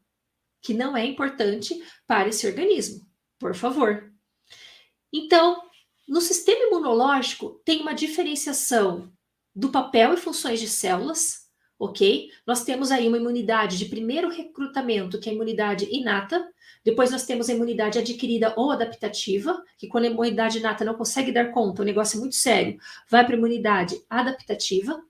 que não é importante para esse organismo, por favor. Então, no sistema imunológico tem uma diferenciação do papel e funções de células, ok? Nós temos aí uma imunidade de primeiro recrutamento, que é a imunidade inata. Depois nós temos a imunidade adquirida ou adaptativa, que quando a imunidade inata não consegue dar conta, o negócio é muito sério, vai para a imunidade adaptativa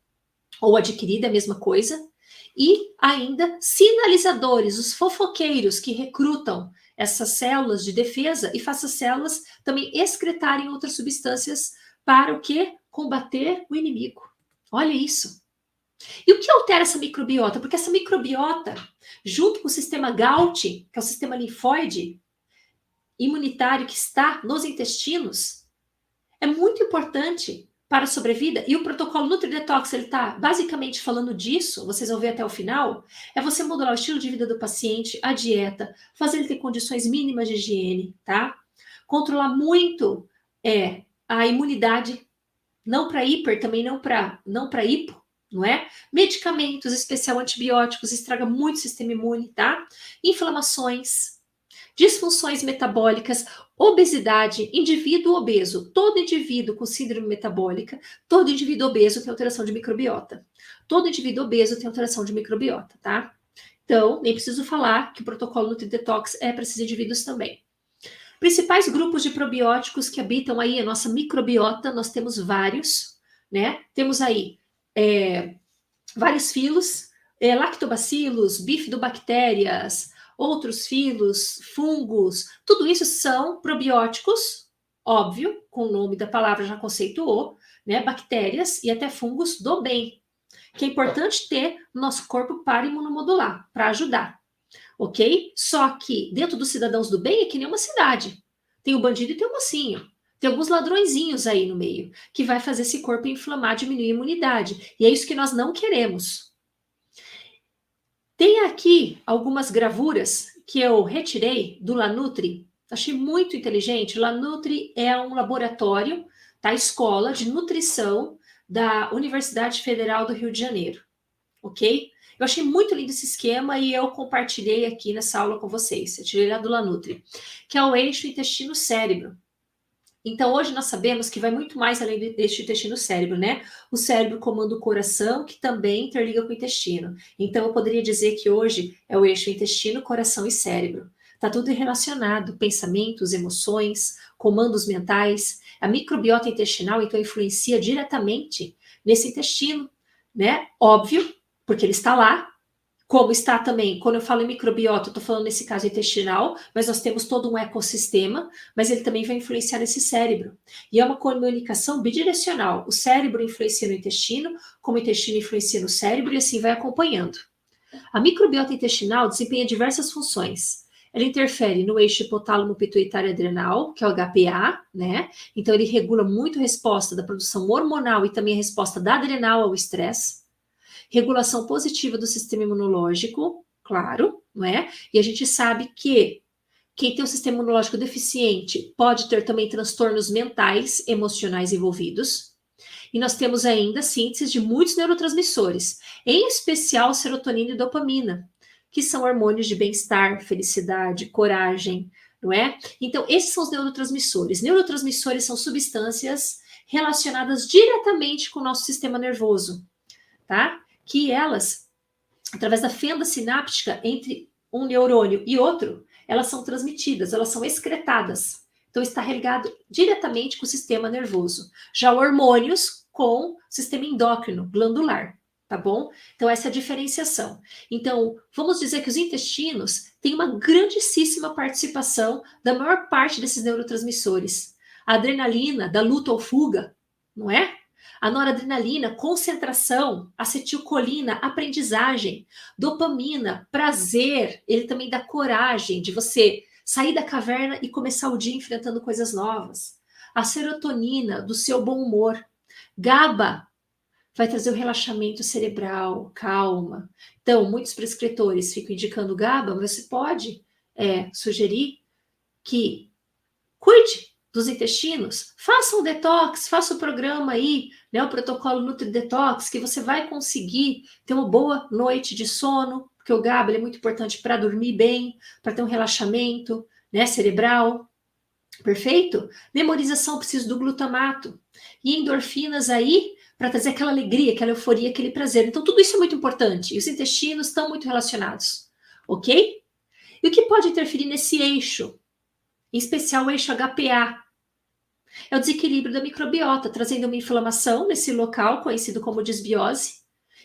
ou adquirida, é a mesma coisa. E ainda sinalizadores, os fofoqueiros que recrutam essas células de defesa e faz essas células também excretarem outras substâncias para o quê? Combater o inimigo. Olha isso. E o que altera essa microbiota? Porque essa microbiota, junto com o sistema GALT, que é o sistema linfóide imunitário que está nos intestinos, é muito importante para a sobrevida, e o protocolo NutriDetox, ele está basicamente falando disso, vocês vão ver até o final, é você modular o estilo de vida do paciente, a dieta, fazer ele ter condições mínimas de higiene, tá? Controlar muito a imunidade, não para hiper, também não para hipo, não é? Medicamentos, especial antibióticos, estraga muito o sistema imune, tá? Inflamações, disfunções metabólicas, obesidade, indivíduo obeso, todo indivíduo com síndrome metabólica, todo indivíduo obeso tem alteração de microbiota. Todo indivíduo obeso tem alteração de microbiota, tá? Então, nem preciso falar que o protocolo NutriDetox é para esses indivíduos também. Principais grupos de probióticos que habitam aí a nossa microbiota, nós temos vários, né? Temos aí vários filos, lactobacilos, bifidobactérias, outros filos, fungos, tudo isso são probióticos, óbvio, com o nome da palavra já conceituou, né? Bactérias e até fungos do bem, que é importante ter no nosso corpo para imunomodular, para ajudar, ok? Só que dentro dos cidadãos do bem é que nem uma cidade. Tem o bandido e tem o mocinho. Tem alguns ladrõezinhos aí no meio, que vai fazer esse corpo inflamar, diminuir a imunidade. E é isso que nós não queremos. Tem aqui algumas gravuras que eu retirei do Lanutri. Achei muito inteligente. O Lanutri é um laboratório, tá? Escola de nutrição da Universidade Federal do Rio de Janeiro. Ok? Eu achei muito lindo esse esquema e eu compartilhei aqui nessa aula com vocês. Eu tirei lá do Lanutri, que é o eixo intestino-cérebro. Então, hoje nós sabemos que vai muito mais além deste intestino-cérebro, né? O cérebro comanda o coração, que também interliga com o intestino. Então, eu poderia dizer que hoje é o eixo intestino, coração e cérebro. Está tudo relacionado, pensamentos, emoções, comandos mentais. A microbiota intestinal, então, influencia diretamente nesse intestino, né? Óbvio, porque ele está lá, como está também, quando eu falo em microbiota, eu estou falando nesse caso intestinal, mas nós temos todo um ecossistema, mas ele também vai influenciar nesse cérebro. E é uma comunicação bidirecional. O cérebro influencia no intestino, como o intestino influencia no cérebro, e assim vai acompanhando. A microbiota intestinal desempenha diversas funções. Ela interfere no eixo hipotálamo pituitário adrenal, que é o HPA, né? Então ele regula muito a resposta da produção hormonal e também a resposta da adrenal ao estresse. Regulação positiva do sistema imunológico, claro, não é? E a gente sabe que quem tem um sistema imunológico deficiente pode ter também transtornos mentais, emocionais envolvidos. E nós temos ainda síntese de muitos neurotransmissores, em especial serotonina e dopamina, que são hormônios de bem-estar, felicidade, coragem, não é? Então, esses são os neurotransmissores. Neurotransmissores são substâncias relacionadas diretamente com o nosso sistema nervoso, tá? Que elas, através da fenda sináptica entre um neurônio e outro, elas são transmitidas, elas são excretadas. Então, está ligado diretamente com o sistema nervoso. Já hormônios com o sistema endócrino, glandular, tá bom? Então, essa é a diferenciação. Então, vamos dizer que os intestinos têm uma grandíssima participação da maior parte desses neurotransmissores. A adrenalina, da luta ou fuga, não é? A noradrenalina, concentração, acetilcolina, aprendizagem, dopamina, prazer, ele também dá coragem de você sair da caverna e começar o dia enfrentando coisas novas. A serotonina, do seu bom humor. GABA, vai trazer o relaxamento cerebral, calma. Então, muitos prescritores ficam indicando GABA, mas você pode sugerir que cuide dos intestinos, faça um detox, faça o programa aí, né, o protocolo NutriDetox, que você vai conseguir ter uma boa noite de sono, porque o GABA é muito importante para dormir bem, para ter um relaxamento, né, cerebral. Perfeito? Memorização, preciso do glutamato. E endorfinas aí, para trazer aquela alegria, aquela euforia, aquele prazer. Então, tudo isso é muito importante. E os intestinos estão muito relacionados. Ok? E o que pode interferir nesse eixo? Em especial o eixo HPA. É o desequilíbrio da microbiota, trazendo uma inflamação nesse local, conhecido como disbiose.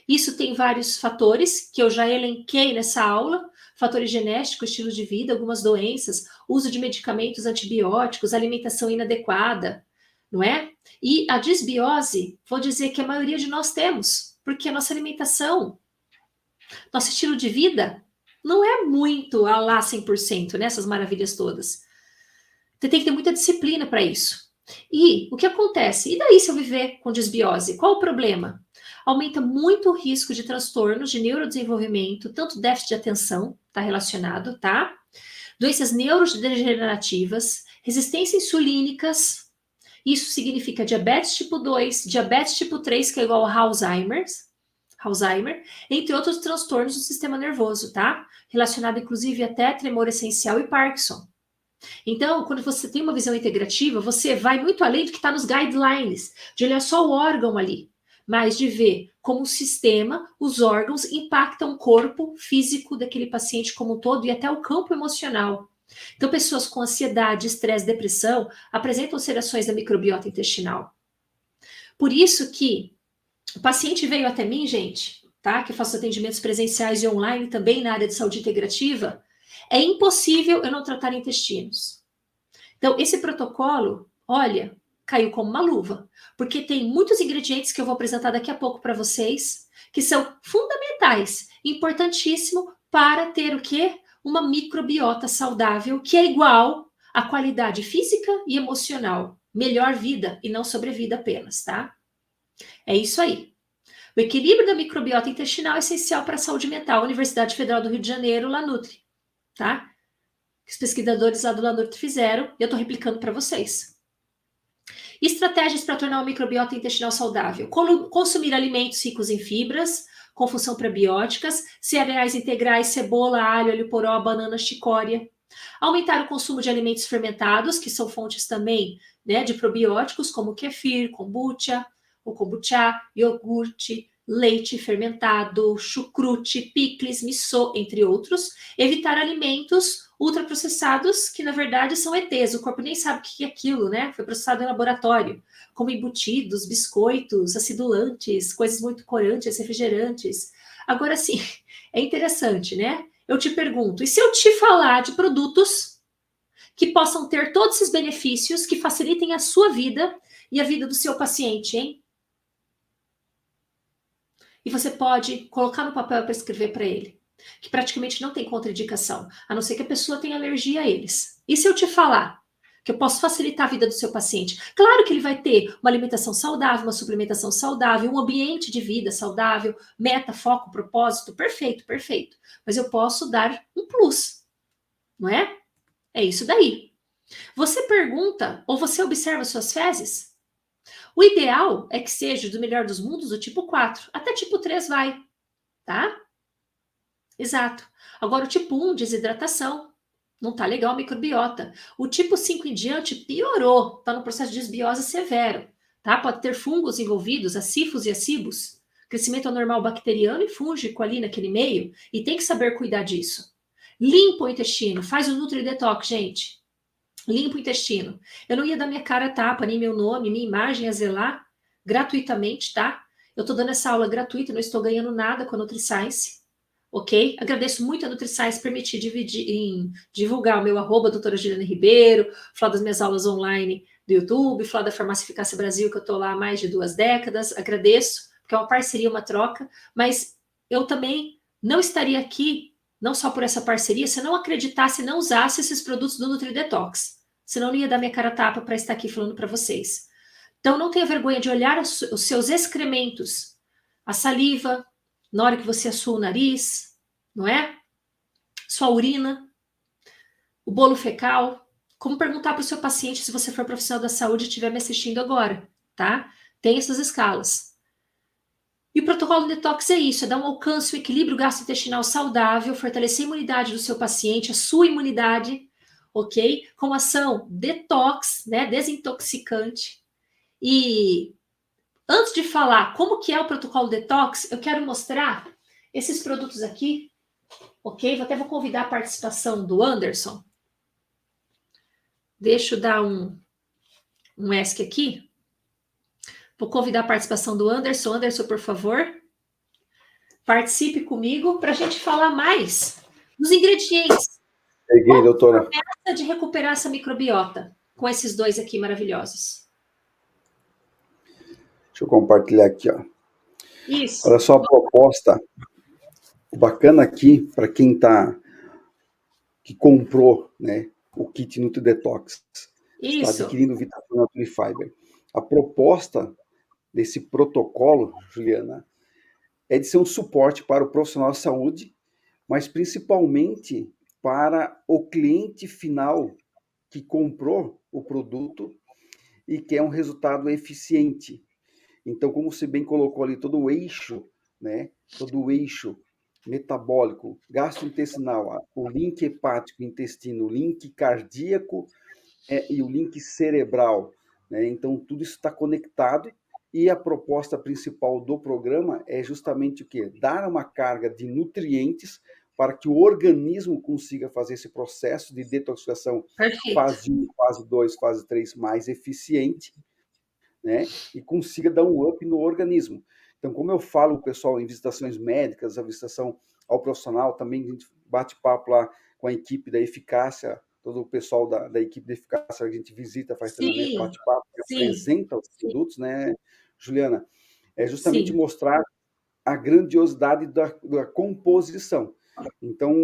Isso tem vários fatores que eu já elenquei nessa aula: fatores genéticos, estilo de vida, algumas doenças, uso de medicamentos antibióticos, alimentação inadequada, não é? E a disbiose, vou dizer que a maioria de nós temos, porque a nossa alimentação, nosso estilo de vida, não é muito a lá 100%, né? Essas maravilhas todas. Você tem que ter muita disciplina para isso. E o que acontece? E daí se eu viver com desbiose? Qual o problema? Aumenta muito o risco de transtornos de neurodesenvolvimento, tanto déficit de atenção, está relacionado, tá? Doenças neurodegenerativas, resistência insulínicas, isso significa diabetes tipo 2, diabetes tipo 3, que é igual a Alzheimer, entre outros transtornos do sistema nervoso, tá? Relacionado inclusive até tremor essencial e Parkinson. Então, quando você tem uma visão integrativa, você vai muito além do que está nos guidelines, de olhar só o órgão ali, mas de ver como o sistema, os órgãos impactam o corpo físico daquele paciente como um todo e até o campo emocional. Então, pessoas com ansiedade, estresse, depressão apresentam alterações da microbiota intestinal. Por isso que o paciente veio até mim, gente, tá? Que eu faço atendimentos presenciais e online também na área de saúde integrativa. É impossível eu não tratar intestinos. Então, esse protocolo, olha, caiu como uma luva, porque tem muitos ingredientes que eu vou apresentar daqui a pouco para vocês, que são fundamentais, importantíssimo para ter o quê? Uma microbiota saudável, que é igual à qualidade física e emocional. Melhor vida e não sobrevida apenas, tá? É isso aí. O equilíbrio da microbiota intestinal é essencial para a saúde mental. Universidade Federal do Rio de Janeiro, Lanutri, tá? Que os pesquisadores lá do Lanutri fizeram e eu estou replicando para vocês. Estratégias para tornar uma microbiota intestinal saudável. Consumir alimentos ricos em fibras, com função prebióticas, cereais integrais, cebola, alho, alho poró, banana, chicória. Aumentar o consumo de alimentos fermentados, que são fontes também, né, de probióticos, como kefir, kombucha, o kombucha, iogurte, leite fermentado, chucrute, picles, miso, entre outros. Evitar alimentos ultraprocessados, que na verdade são ETs, o corpo nem sabe o que é aquilo, né? Foi processado em laboratório, como embutidos, biscoitos, acidulantes, coisas muito corantes, refrigerantes. Agora sim, é interessante, né? Eu te pergunto, e se eu te falar de produtos que possam ter todos esses benefícios, que facilitem a sua vida e a vida do seu paciente, hein? E você pode colocar no papel para escrever para ele, que praticamente não tem contraindicação, a não ser que a pessoa tenha alergia a eles. E se eu te falar que eu posso facilitar a vida do seu paciente? Claro que ele vai ter uma alimentação saudável, uma suplementação saudável, um ambiente de vida saudável, meta, foco, propósito, perfeito, perfeito. Mas eu posso dar um plus, não é? É isso daí. Você pergunta ou você observa suas fezes? O ideal é que seja do melhor dos mundos, do tipo 4. Até tipo 3 vai, tá? Exato. Agora, o tipo 1, desidratação. Não tá legal a microbiota. O tipo 5 em diante piorou. Tá no processo de desbiose severo, tá? Pode ter fungos envolvidos, acifos e acibos. Crescimento anormal bacteriano e fúngico ali naquele meio. E tem que saber cuidar disso. Limpa o intestino. Faz o Nutri-Detox, gente. Limpa o intestino. Eu não ia dar minha cara a tapa, nem meu nome, minha imagem a zelar gratuitamente, tá? Eu tô dando essa aula gratuita, não estou ganhando nada com a NutriScience, ok? Agradeço muito a NutriScience permitir divulgar o meu @ doutora Juliana Ribeiro, falar das minhas aulas online do YouTube, falar da Farmácia Eficácia Brasil, que eu tô lá há mais de 2 décadas. Agradeço, porque é uma parceria, uma troca, mas eu também não estaria aqui, não só por essa parceria, se eu não acreditasse, não usasse esses produtos do NutriDetox. Senão eu não ia dar minha cara a tapa para estar aqui falando para vocês. Então não tenha vergonha de olhar os seus excrementos, a saliva, na hora que você assua o nariz, não é? Sua urina, o bolo fecal. Como perguntar para o seu paciente, se você for profissional da saúde e estiver me assistindo agora, tá? Tem essas escalas. E o protocolo detox é isso, é dar um alcance, um equilíbrio gastrointestinal saudável, fortalecer a imunidade do seu paciente, a sua imunidade, ok? Com ação detox, né, desintoxicante. E antes de falar como que é o protocolo detox, eu quero mostrar esses produtos aqui, ok? Até vou convidar a participação do Anderson. Deixa eu dar um ESC aqui. Vou convidar a participação do Anderson. Anderson, por favor, participe comigo para a gente falar mais dos ingredientes. Peguei, doutora. Promessa de recuperar essa microbiota com esses dois aqui maravilhosos. Deixa eu compartilhar aqui, ó. Isso. Olha só a proposta. O bacana aqui, para quem que comprou, né, o kit Nutri Detox. está Isso. adquirindo o Vitapur Nature Fiber. A proposta desse protocolo, Juliana, é de ser um suporte para o profissional de saúde, mas principalmente para o cliente final que comprou o produto e quer um resultado eficiente. Então, como você bem colocou ali, todo o eixo, né? Todo o eixo metabólico, gastrointestinal, o link hepático, intestino, o link cardíaco e o link cerebral, né? Então, tudo isso está conectado e a proposta principal do programa é justamente o quê? Dar uma carga de nutrientes para que o organismo consiga fazer esse processo de detoxificação Perfeito. fase 1, fase 2, fase 3 mais eficiente, né? E consiga dar um up no organismo. Então, como eu falo, pessoal, em visitações médicas, a visitação ao profissional, também a gente bate papo lá com a equipe da eficácia, todo o pessoal da equipe da eficácia, a gente visita, faz treinamento, Sim, bate papo, sim, apresenta os sim, produtos, né, Juliana? É justamente sim. mostrar a grandiosidade da composição. Então,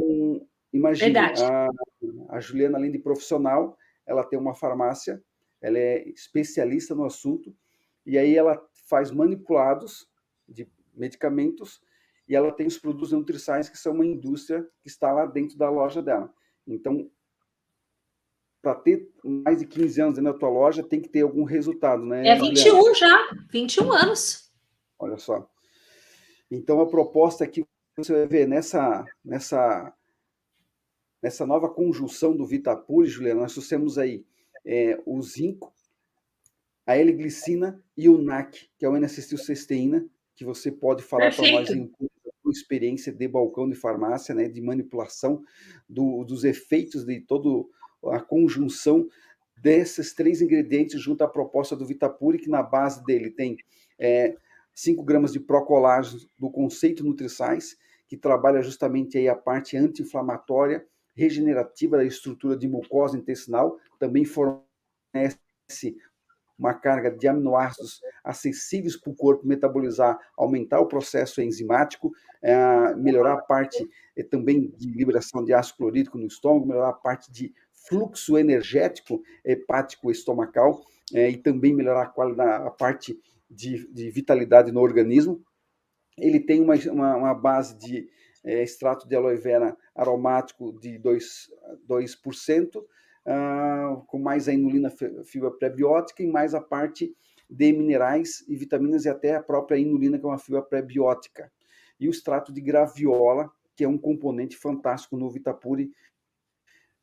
imagine, Verdade. a Juliana, além de profissional, ela tem uma farmácia, ela é especialista no assunto, e aí ela faz manipulados de medicamentos e ela tem os produtos nutricionais que são uma indústria que está lá dentro da loja dela. Então, para ter mais de 15 anos na tua loja, tem que ter algum resultado, É né, vinte e Juliana? um já, 21 anos. Olha só. Então, a proposta aqui, você vai ver nessa nova conjunção do Vitapur, Juliana, nós trouxemos aí o zinco, a L-glicina e o NAC, que é o N-acetilcisteína, que você pode falar para nós Perfeito. em sua experiência de balcão de farmácia, né, de manipulação dos efeitos de toda a conjunção desses três ingredientes junto à proposta do Vitapur, que na base dele tem 5 gramas de procolágeno do conceito NutriScience, que trabalha justamente aí a parte anti-inflamatória, regenerativa da estrutura de mucosa intestinal, também fornece uma carga de aminoácidos acessíveis para o corpo metabolizar, aumentar o processo enzimático, melhorar a parte também de liberação de ácido clorídrico no estômago, melhorar a parte de fluxo energético hepático estomacal e também melhorar a qualidade, a parte de vitalidade no organismo. Ele tem uma base de extrato de aloe vera aromático de 2%, com mais a inulina fibra prebiótica e mais a parte de minerais e vitaminas e até a própria inulina, que é uma fibra prebiótica. E o extrato de graviola, que é um componente fantástico no Vitapuri,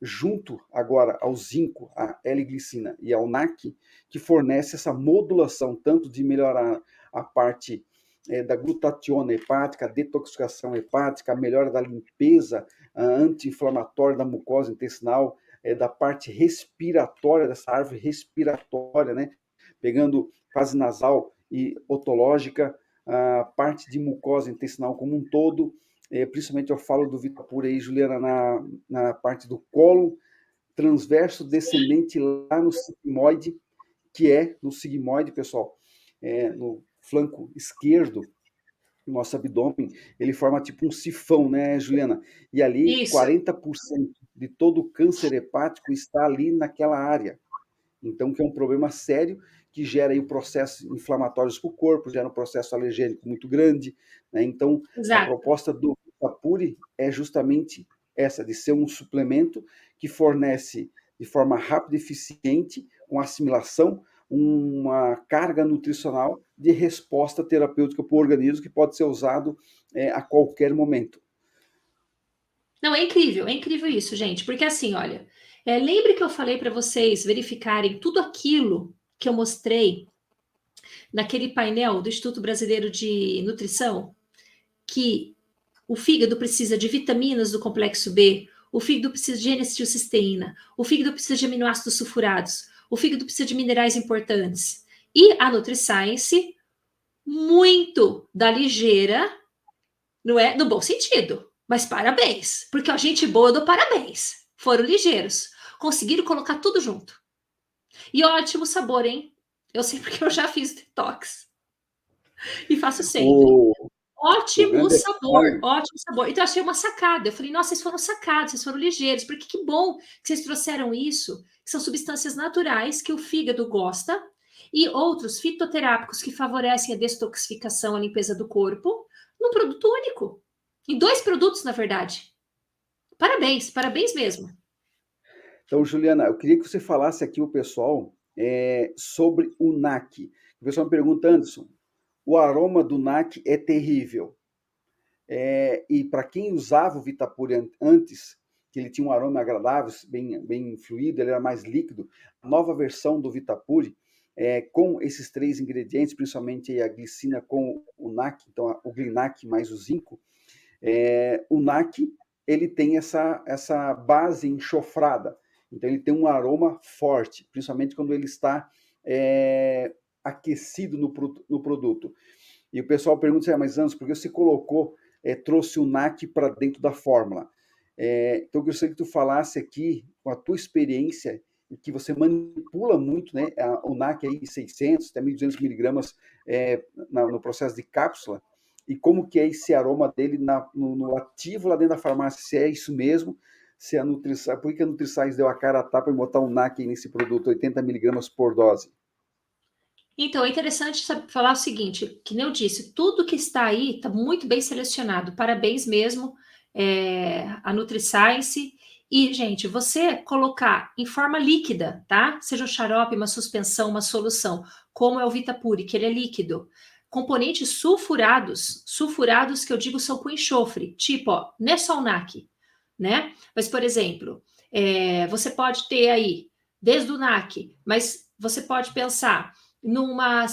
junto agora ao zinco, à L-glicina e ao NAC, que fornece essa modulação tanto de melhorar a parte da glutationa hepática, a detoxificação hepática, a melhora da limpeza anti-inflamatória da mucosa intestinal, da parte respiratória, dessa árvore respiratória, né? Pegando fase nasal e otológica, a parte de mucosa intestinal como um todo, principalmente eu falo do Vitapur aí, Juliana, na parte do colo transverso descendente lá no sigmoide, que é no sigmoide, pessoal, no flanco esquerdo do nosso abdômen, ele forma tipo um sifão, né, Juliana? E ali Isso. 40% de todo o câncer hepático está ali naquela área. Então, que é um problema sério que gera aí processos inflamatórios para o corpo, gera um processo alergênico muito grande, né? Então, a Exato. proposta do Vitapuri é justamente essa, de ser um suplemento que fornece de forma rápida e eficiente, com assimilação, uma carga nutricional de resposta terapêutica para o organismo que pode ser usado a qualquer momento. Não, é incrível isso, gente, porque assim, olha, lembre que eu falei para vocês verificarem tudo aquilo que eu mostrei naquele painel do Instituto Brasileiro de Nutrição, que o fígado precisa de vitaminas do complexo B, o fígado precisa de N-acetilcisteína, o fígado precisa de aminoácidos sulfurados, o fígado precisa de minerais importantes. E a NutriScience, muito da ligeira, não é no bom sentido, mas parabéns, porque a gente boa do parabéns. Foram ligeiros, conseguiram colocar tudo junto. E ótimo sabor, hein? Eu sei porque eu já fiz detox e faço sempre. O Ótimo grande sabor, detalhe, ótimo sabor. Então, achei uma sacada. Eu falei, nossa, vocês foram sacados, vocês foram ligeiros, porque que bom que vocês trouxeram isso, que são substâncias naturais que o fígado gosta, e outros fitoterápicos que favorecem a detoxificação, a limpeza do corpo, num produto único. Em 2 produtos, na verdade. Parabéns, parabéns mesmo. então, Juliana, eu queria que você falasse aqui o pessoal sobre o NAC. O pessoal me pergunta, Anderson, o aroma do NAC é terrível. E para quem usava o Vitapuri antes, que ele tinha um aroma agradável, bem fluido, ele era mais líquido, a nova versão do Vitapuri, com esses 3 ingredientes, principalmente a glicina com o NAC, então o Glinac mais o zinco, o NAC ele tem essa base enxofrada, então ele tem um aroma forte, principalmente quando ele está aquecido no produto. E o pessoal pergunta, mas Anderson, por que você trouxe o NAC para dentro da fórmula? Então, eu gostaria que tu falasse aqui, com a tua experiência, em que você manipula muito, né, o NAC aí 600 até 1.200 miligramas no processo de cápsula, e como que é esse aroma dele no ativo lá dentro da farmácia, se é isso mesmo, se a Nutriscience, por que a Nutriscience deu a cara a tapa e botar um NAC aí nesse produto, 80 miligramas por dose? Então, é interessante falar o seguinte, que nem eu disse, tudo que está aí está muito bem selecionado. Parabéns mesmo, a NutriScience. E, gente, você colocar em forma líquida, tá? Seja um xarope, uma suspensão, uma solução, como é o Vitapuri, que ele é líquido. Componentes sulfurados que eu digo são com enxofre, tipo, ó, não é só o NAC, né? Mas, por exemplo, você pode ter aí, desde o NAC, mas você pode pensar numa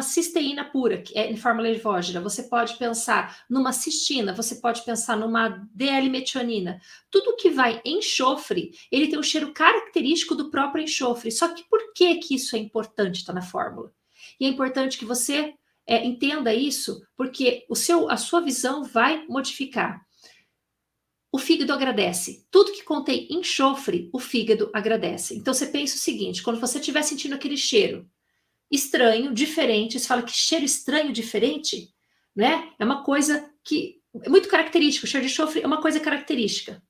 cisteína pura, que é em forma levógena, você pode pensar numa cistina, você pode pensar numa DL-metionina. Tudo que vai em enxofre, ele tem um cheiro característico do próprio enxofre. Só que por que que isso é importante estar na fórmula? E é importante que você entenda isso, porque a sua visão vai modificar. O fígado agradece. Tudo que contém enxofre, o fígado agradece. Então você pensa o seguinte: quando você estiver sentindo aquele cheiro estranho, diferente. Você fala que cheiro estranho, diferente, né? É uma coisa que é muito característica. O cheiro de enxofre é uma coisa característica,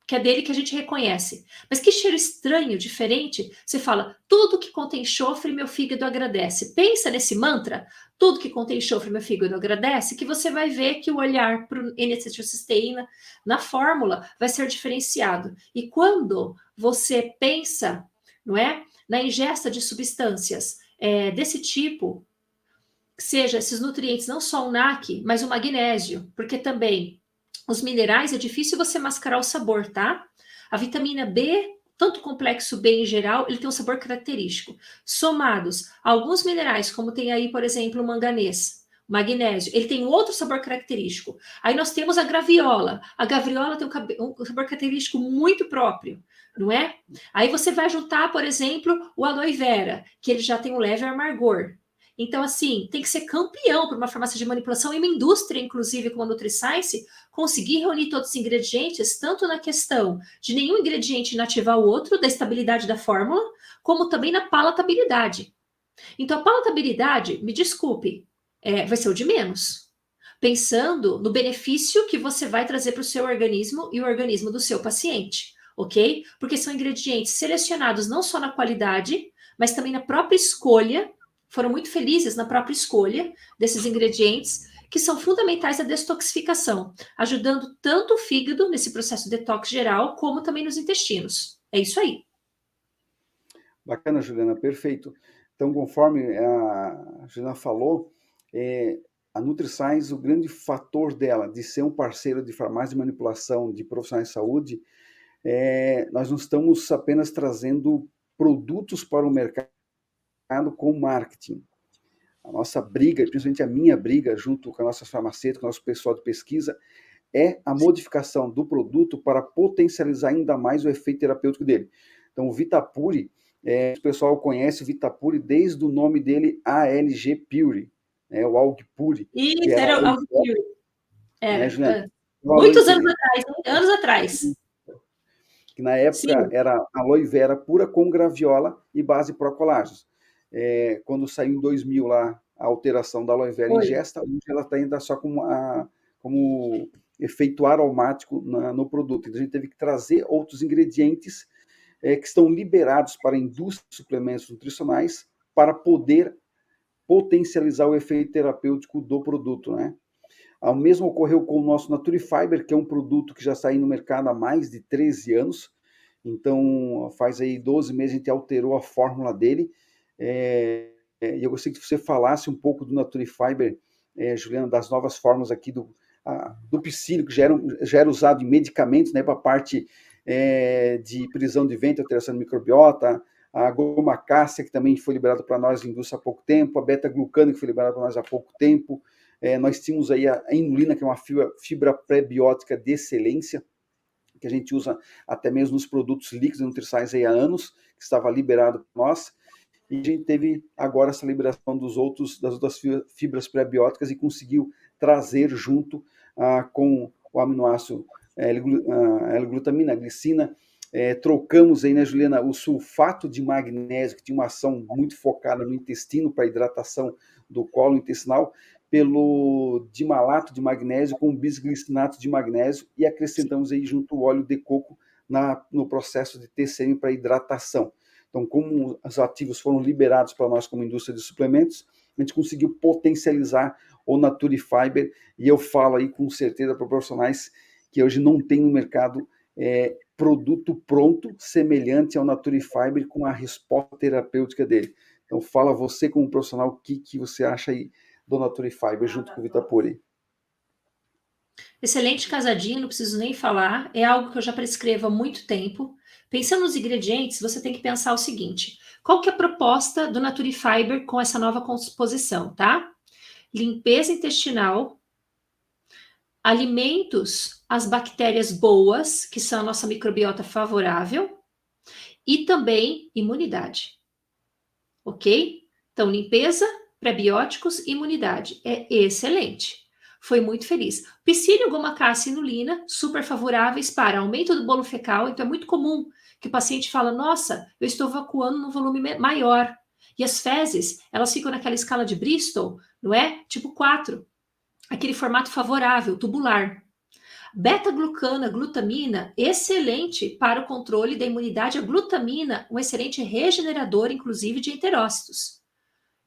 que é dele que a gente reconhece. Mas que cheiro estranho, diferente, você fala, tudo que contém enxofre, meu fígado agradece. Pensa nesse mantra, tudo que contém enxofre, meu fígado agradece, que você vai ver que o olhar para o N-acetilcisteína na fórmula vai ser diferenciado. E quando você pensa, não é, na ingesta de substâncias desse tipo, seja esses nutrientes, não só o NAC, mas o magnésio, porque também os minerais é difícil você mascarar o sabor, tá? A vitamina B, tanto o complexo B em geral, ele tem um sabor característico. Somados a alguns minerais, como tem aí, por exemplo, o manganês, o magnésio, ele tem outro sabor característico. Aí nós temos a graviola. A graviola tem um sabor característico muito próprio, não é? Aí você vai juntar, por exemplo, o aloe vera, que ele já tem um leve amargor. Então, assim, tem que ser campeão para uma farmácia de manipulação e uma indústria, inclusive, como a NutriScience, conseguir reunir todos os ingredientes, tanto na questão de nenhum ingrediente inativar o outro, da estabilidade da fórmula, como também na palatabilidade. Então, a palatabilidade, me desculpe, vai ser o de menos. Pensando no benefício que você vai trazer para o seu organismo e o organismo do seu paciente, ok? Porque são ingredientes selecionados não só na qualidade, mas também na própria escolha, foram muito felizes na própria escolha desses ingredientes, que são fundamentais à detoxificação, ajudando tanto o fígado nesse processo detox geral, como também nos intestinos. É isso aí. Bacana, Juliana, perfeito. Então, conforme a Juliana falou, a NutriScience, o grande fator dela de ser um parceiro de farmácia de manipulação de profissionais de saúde, nós não estamos apenas trazendo produtos para o mercado com marketing. A nossa briga, principalmente a minha briga, junto com a nossa farmacêutica, com o nosso pessoal de pesquisa, é a modificação do produto para potencializar ainda mais o efeito terapêutico dele. Então, o Vitapuri, o pessoal conhece o Vitapuri desde o nome dele, ALG Pure, o Alg Pure, que Isso, era era aloe algo vera, que. né, Juliana? O aloe, Muitos anos atrás, anos atrás. que na época Sim. era aloe vera pura com graviola e base procolágenos. Quando saiu em 2000 lá, a alteração da aloe vera Oi. ingesta, hoje ela está ainda só como efeito aromático no produto. Então, a gente teve que trazer outros ingredientes que estão liberados para a indústria de suplementos nutricionais para poder potencializar o efeito terapêutico do produto, né? O mesmo ocorreu com o nosso Naturifiber, que é um produto que já está aí no mercado há mais de 13 anos. Então, faz aí 12 meses a gente alterou a fórmula dele. E eu gostaria que você falasse um pouco do Naturifiber, Juliana, das novas formas aqui do psyllium, que já era usado em medicamentos, né, para a parte de prisão de ventre, alteração de microbiota, a gomacácea, que também foi liberada para nós em indústria há pouco tempo, a beta-glucana, que foi liberada para nós há pouco tempo. Nós tínhamos aí a inulina, que é uma fibra pré-biótica de excelência, que a gente usa até mesmo nos produtos líquidos nutricionais aí há anos, que estava liberado para nós. E a gente teve agora essa liberação das outras fibras pré-bióticas e conseguiu trazer junto com o aminoácido L-glutamina, a glicina. Trocamos aí, né, Juliana, o sulfato de magnésio, que tinha uma ação muito focada no intestino para hidratação do colo intestinal, pelo dimalato de magnésio com bisglicinato de magnésio e acrescentamos aí junto o óleo de coco no processo de TCM para hidratação. Então, como os ativos foram liberados para nós como indústria de suplementos, a gente conseguiu potencializar o Naturifiber, e eu falo aí com certeza para profissionais que hoje não tem no mercado produto pronto semelhante ao Naturifiber com a resposta terapêutica dele. Então, fala você como profissional, o que você acha aí do Naturifiber junto com o Vitapuri? Excelente casadinho, não preciso nem falar. É algo que eu já prescrevo há muito tempo. Pensando nos ingredientes, você tem que pensar o seguinte: qual que é a proposta do Naturifiber com essa nova composição, tá? Limpeza intestinal, alimentos às bactérias boas, que são a nossa microbiota favorável, e também imunidade. Ok? Então, limpeza, prebióticos, imunidade. É excelente. Foi muito feliz. Psyllium, gomacácea e inulina, super favoráveis para aumento do bolo fecal. Então, é muito comum que o paciente fala, nossa, eu estou evacuando num volume maior. E as fezes, elas ficam naquela escala de Bristol, não é? Tipo 4. Aquele formato favorável, tubular. Beta-glucana, glutamina, excelente para o controle da imunidade. A glutamina, um excelente regenerador, inclusive, de enterócitos.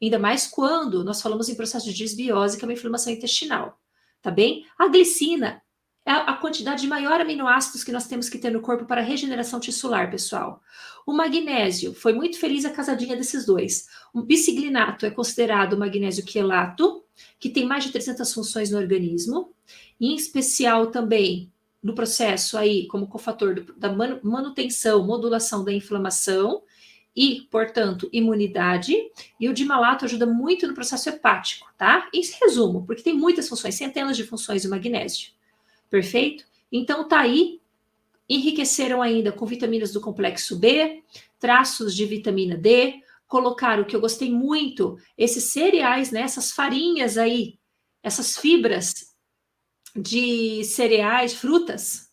Ainda mais quando nós falamos em processo de disbiose, que é uma inflamação intestinal. Tá bem? A glicina é a quantidade de maior aminoácidos que nós temos que ter no corpo para regeneração tissular, pessoal. O magnésio, foi muito feliz a casadinha desses dois. O biciglinato é considerado o magnésio quelato, que tem mais de 300 funções no organismo, em especial também no processo aí, como cofator da manutenção, modulação da inflamação e, portanto, imunidade. E o dimalato ajuda muito no processo hepático, tá? Em resumo, porque tem muitas funções, centenas de funções do magnésio. Perfeito? Então tá aí, enriqueceram ainda com vitaminas do complexo B, traços de vitamina D, colocaram o que eu gostei muito, esses cereais, né, essas farinhas aí, essas fibras de cereais, frutas,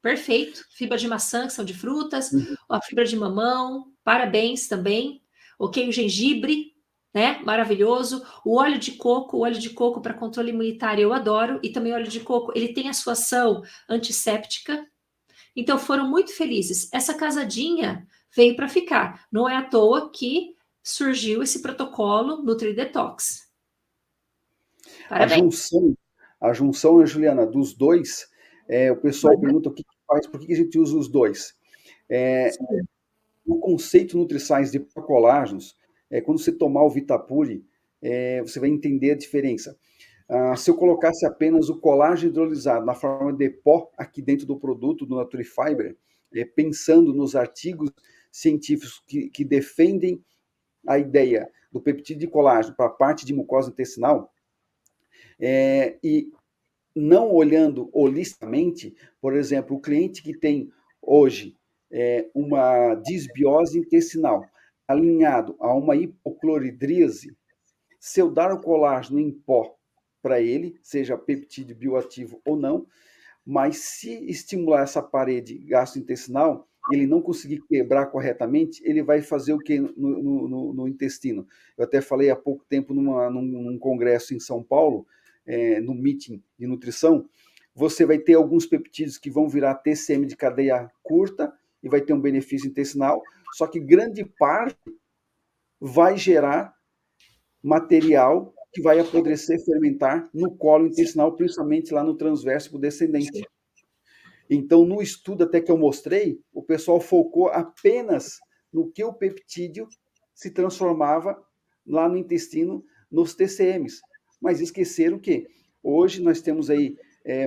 perfeito, fibra de maçã, que são de frutas, a fibra de mamão, parabéns também, ok, o gengibre, né, maravilhoso, o óleo de coco para controle imunitário eu adoro, e também o óleo de coco, ele tem a sua ação antisséptica, então foram muito felizes. Essa casadinha veio para ficar, não é à toa que surgiu esse protocolo Nutri Detox. A Parabéns. junção, a junção, Juliana, dos dois, o pessoal pergunta o que faz, por que a gente usa os dois. O conceito NutriScience de colágenos, quando você tomar o Vitapuri, você vai entender a diferença. Se eu colocasse apenas o colágeno hidrolisado na forma de pó aqui dentro do produto do Naturifiber, pensando nos artigos científicos que defendem a ideia do peptídeo de colágeno para a parte de mucosa intestinal, e não olhando holisticamente, por exemplo, o cliente que tem hoje uma disbiose intestinal alinhado a uma hipocloridríase, se eu dar o colágeno em pó para ele, seja peptídeo bioativo ou não, mas se estimular essa parede gastrointestinal, ele não conseguir quebrar corretamente, ele vai fazer o que no intestino? Eu até falei há pouco tempo num congresso em São Paulo, no meeting de nutrição, você vai ter alguns peptídeos que vão virar TCM de cadeia curta e vai ter um benefício intestinal, só que grande parte vai gerar material que vai apodrecer, fermentar no colo intestinal, principalmente lá no transverso pro descendente. Então, no estudo até que eu mostrei, o pessoal focou apenas no que o peptídeo se transformava lá no intestino, nos TCMs. Mas esqueceram que hoje nós temos aí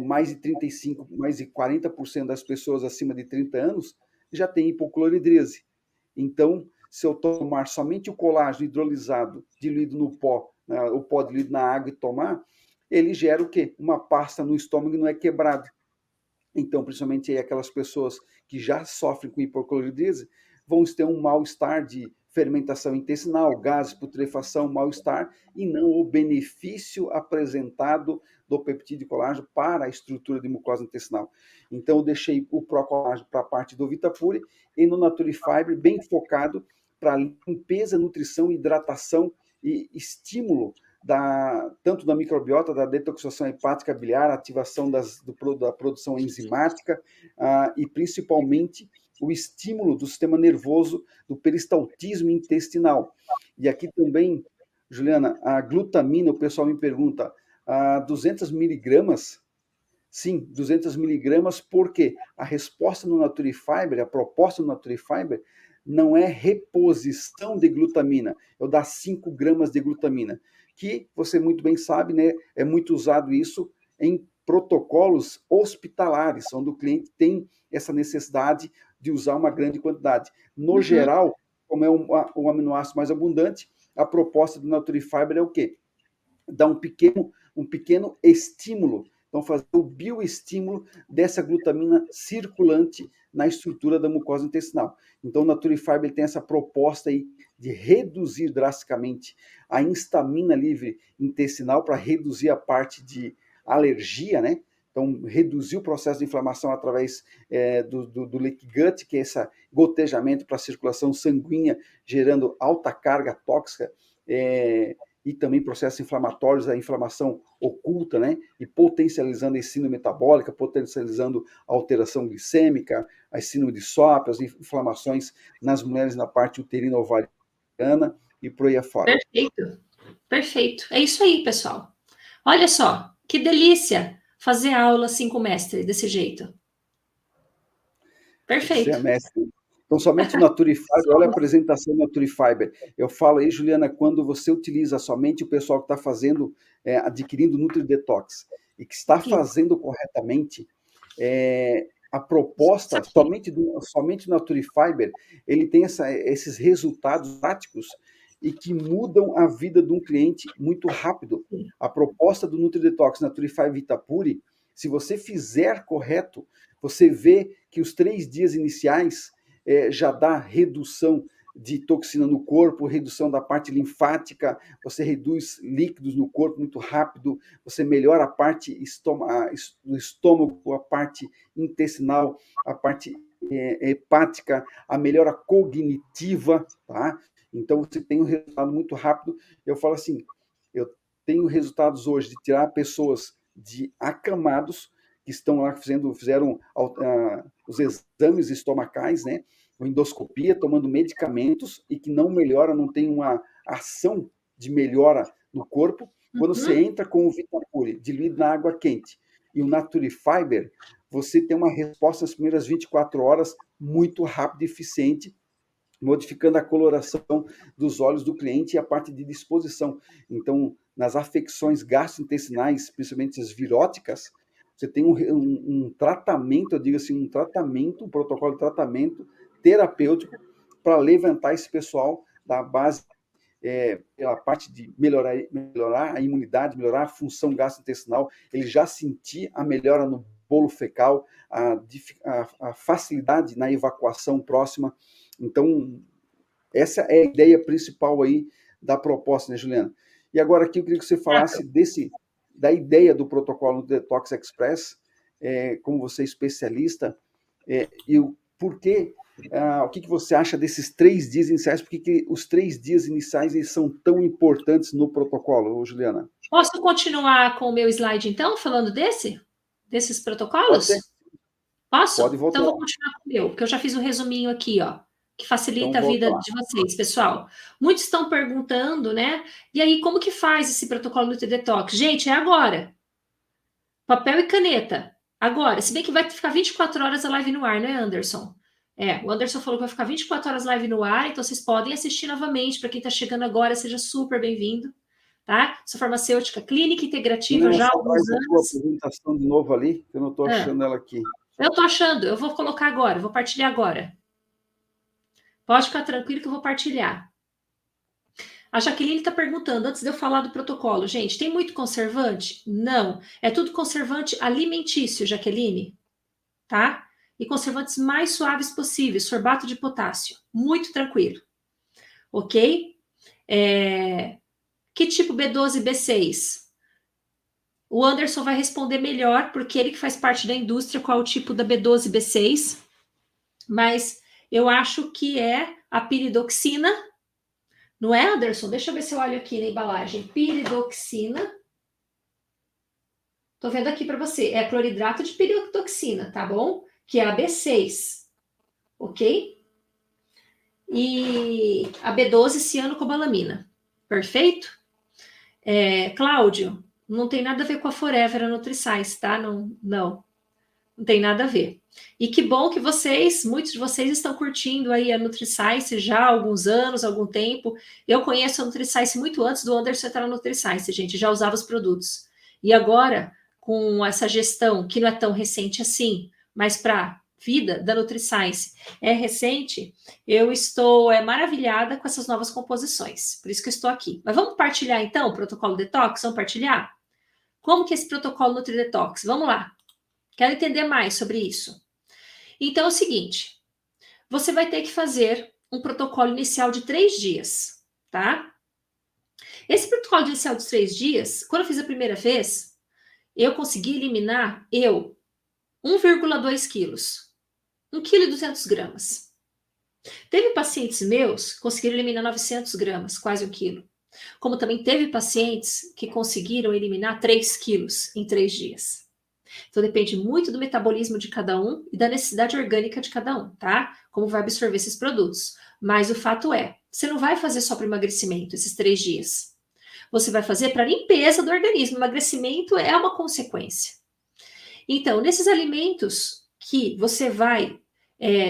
mais de 35, mais de 40% das pessoas acima de 30 anos já tem hipocloridrise. Então, se eu tomar somente o colágeno hidrolisado, diluído no pó, o pó diluído na água e tomar, ele gera o quê? Uma pasta no estômago e não é quebrado. Então, principalmente aí aquelas pessoas que já sofrem com hipocloridrise vão ter um mal-estar de fermentação intestinal, gases, putrefação, mal-estar, e não o benefício apresentado do peptídeo colágeno para a estrutura de mucosa intestinal. Então, eu deixei o Procolágeno para a parte do Vitapure e no Naturifiber bem focado para limpeza, nutrição, hidratação e estímulo tanto da microbiota, da detoxificação hepática biliar, ativação da produção enzimática e principalmente o estímulo do sistema nervoso, do peristaltismo intestinal. E aqui também, Juliana, a glutamina, o pessoal me pergunta, 200 miligramas? Sim, 200 miligramas, porque a resposta no Naturifiber, a proposta no Naturifiber, não é reposição de glutamina, eu dar 5 gramas de glutamina, que você muito bem sabe, né, é muito usado isso em protocolos hospitalares, onde o cliente tem essa necessidade de usar uma grande quantidade. No geral, como é um aminoácido mais abundante, a proposta do Naturifiber é o quê? Dar um pequeno estímulo. Então, fazer o bioestímulo dessa glutamina circulante na estrutura da mucosa intestinal. Então, o Naturifiber tem essa proposta aí de reduzir drasticamente a histamina livre intestinal para reduzir a parte de alergia, né? Então, reduzir o processo de inflamação através do leaky gut, que é esse gotejamento para a circulação sanguínea, gerando alta carga tóxica, e também processos inflamatórios, a inflamação oculta, né? E potencializando a síndrome metabólica, potencializando a alteração glicêmica, a síndrome de SOP, as inflamações nas mulheres na parte uterina ovariana e por aí afora. Perfeito, perfeito. É isso aí, pessoal. Olha só, que delícia fazer aula assim com o mestre, desse jeito. Perfeito. Mestre. Então, somente o Naturifiber, olha a apresentação do Naturifiber. Eu falo aí, Juliana, quando você utiliza somente o pessoal que está fazendo, adquirindo NutriDetox e que está fazendo corretamente, a proposta, somente o Naturifiber, ele tem esses resultados práticos e que mudam a vida de um cliente muito rápido. A proposta do NutriDetox Naturifiber Vitapure, se você fizer correto, você vê que os 3 dias iniciais já dá redução de toxina no corpo, redução da parte linfática, você reduz líquidos no corpo muito rápido, você melhora a parte do estômago, a parte intestinal, a parte hepática, a melhora cognitiva, tá? Então você tem um resultado muito rápido. Eu falo assim, eu tenho resultados hoje de tirar pessoas de acamados que estão lá fizeram os exames estomacais, né? Endoscopia, tomando medicamentos e que não melhora, não tem uma ação de melhora no corpo. Quando você entra com o Vitapure diluído na água quente e o Naturifiber, você tem uma resposta nas primeiras 24 horas muito rápida e eficiente, modificando a coloração dos olhos do cliente e a parte de disposição. Então, nas afecções gastrointestinais, principalmente as viróticas, você tem um tratamento, eu digo assim, um protocolo de tratamento terapêutico para levantar esse pessoal da base, pela parte de melhorar a imunidade, melhorar a função gastrointestinal, ele já sentir a melhora no bolo fecal, a facilidade na evacuação próxima. Então, essa é a ideia principal aí da proposta, né, Juliana? E agora aqui eu queria que você falasse da ideia do protocolo do Detox Express, como você é especialista, e por que, o que você acha desses 3 dias iniciais? Por que os 3 dias iniciais eles são tão importantes no protocolo, Juliana? Posso continuar com o meu slide, então, falando desses Pode ser? protocolos? Posso? Pode voltar Então, vou lá. continuar com o meu, porque eu já fiz um resuminho aqui, ó, que Então facilita a volta vida lá. de vocês, pessoal. Muitos estão perguntando, né? E aí, como que faz esse protocolo NutriDetox? Gente, é agora. Papel e caneta. Agora. Se bem que vai ficar 24 horas a live no ar, né, Anderson? O Anderson falou que vai ficar 24 horas live no ar, então vocês podem assistir novamente. Para quem está chegando agora, seja super bem-vindo. Tá? Sou farmacêutica clínica integrativa já há Nessa, alguns traz a tua anos. apresentação de novo ali, que eu não estou Ah, achando ela aqui. eu estou achando, eu vou colocar agora, vou partilhar agora. Pode ficar tranquilo que eu vou partilhar. A Jaqueline está perguntando, antes de eu falar do protocolo, gente, tem muito conservante? Não. É tudo conservante alimentício, Jaqueline, tá? E conservantes mais suaves possíveis, sorbato de potássio. Muito tranquilo. Ok? Que tipo B12 e B6? O Anderson vai responder melhor, porque ele que faz parte da indústria, qual é o tipo da B12 e B6. Mas eu acho que é a piridoxina. Não é, Anderson? Deixa eu ver se eu olho aqui na embalagem. Piridoxina. Tô vendo aqui para você. É cloridrato de piridoxina, tá bom? Que é a B6. Ok? E a B12, cianocobalamina. Perfeito? Cláudio, não tem nada a ver com a Forever, a NutriScience, tá? Não tem nada a ver. E que bom que muitos de vocês estão curtindo aí a NutriScience já há alguns anos, algum tempo. Eu conheço a NutriScience muito antes do Anderson entrar na NutriScience, gente, já usava os produtos. E agora, com essa gestão, que não é tão recente assim, mas para vida da NutriScience é recente, eu estou maravilhada com essas novas composições. Por isso que eu estou aqui. Mas vamos partilhar, então, o protocolo Detox? Vamos partilhar? Como que é esse protocolo NutriDetox? Vamos lá. Quero entender mais sobre isso. Então é o seguinte, você vai ter que fazer um protocolo inicial de 3 dias, tá? Esse protocolo inicial de 3 dias, quando eu fiz a primeira vez, eu consegui eliminar 1,2 quilos, 1,2 kg. Teve pacientes meus que conseguiram eliminar 900 gramas, quase 1 quilo. Como também teve pacientes que conseguiram eliminar 3 quilos em 3 dias. Então depende muito do metabolismo de cada um e da necessidade orgânica de cada um, tá? Como vai absorver esses produtos. Mas o fato é, você não vai fazer só para emagrecimento esses 3 dias. Você vai fazer para limpeza do organismo. O emagrecimento é uma consequência. Então, nesses alimentos que você vai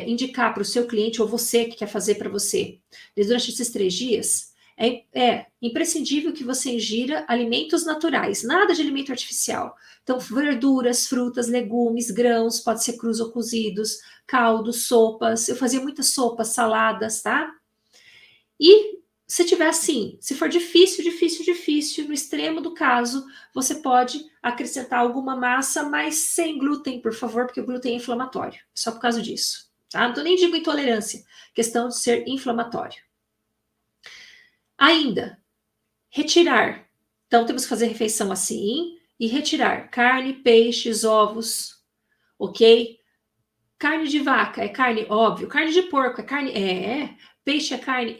indicar para o seu cliente ou você que quer fazer para você durante esses 3 dias, é imprescindível que você ingira alimentos naturais, nada de alimento artificial. Então, verduras, frutas, legumes, grãos, pode ser crus ou cozidos, caldos, sopas. Eu fazia muitas sopas, saladas, tá? E se tiver assim, se for difícil, no extremo do caso, você pode acrescentar alguma massa, mas sem glúten, por favor, porque o glúten é inflamatório. Só por causa disso, tá? Não tô nem digo intolerância, questão de ser inflamatório. Ainda, retirar. Então, temos que fazer refeição assim e retirar carne, peixes, ovos, ok? Carne de vaca é carne, óbvio. Carne de porco é carne, Peixe é carne,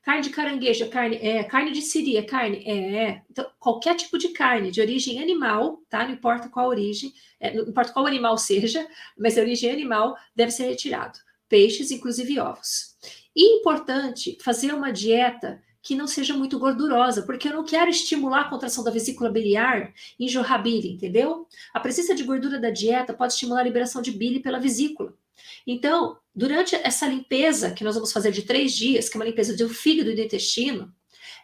Carne de caranguejo é carne, Carne de siri é carne, Então, qualquer tipo de carne de origem animal, tá? Não importa qual origem, não importa qual animal seja, mas a origem animal deve ser retirado. Peixes, inclusive ovos. E importante fazer uma dieta que não seja muito gordurosa, porque eu não quero estimular a contração da vesícula biliar e jorrar bile, entendeu? A presença de gordura da dieta pode estimular a liberação de bile pela vesícula. Então, durante essa limpeza que nós vamos fazer de 3 dias, que é uma limpeza do fígado e do intestino,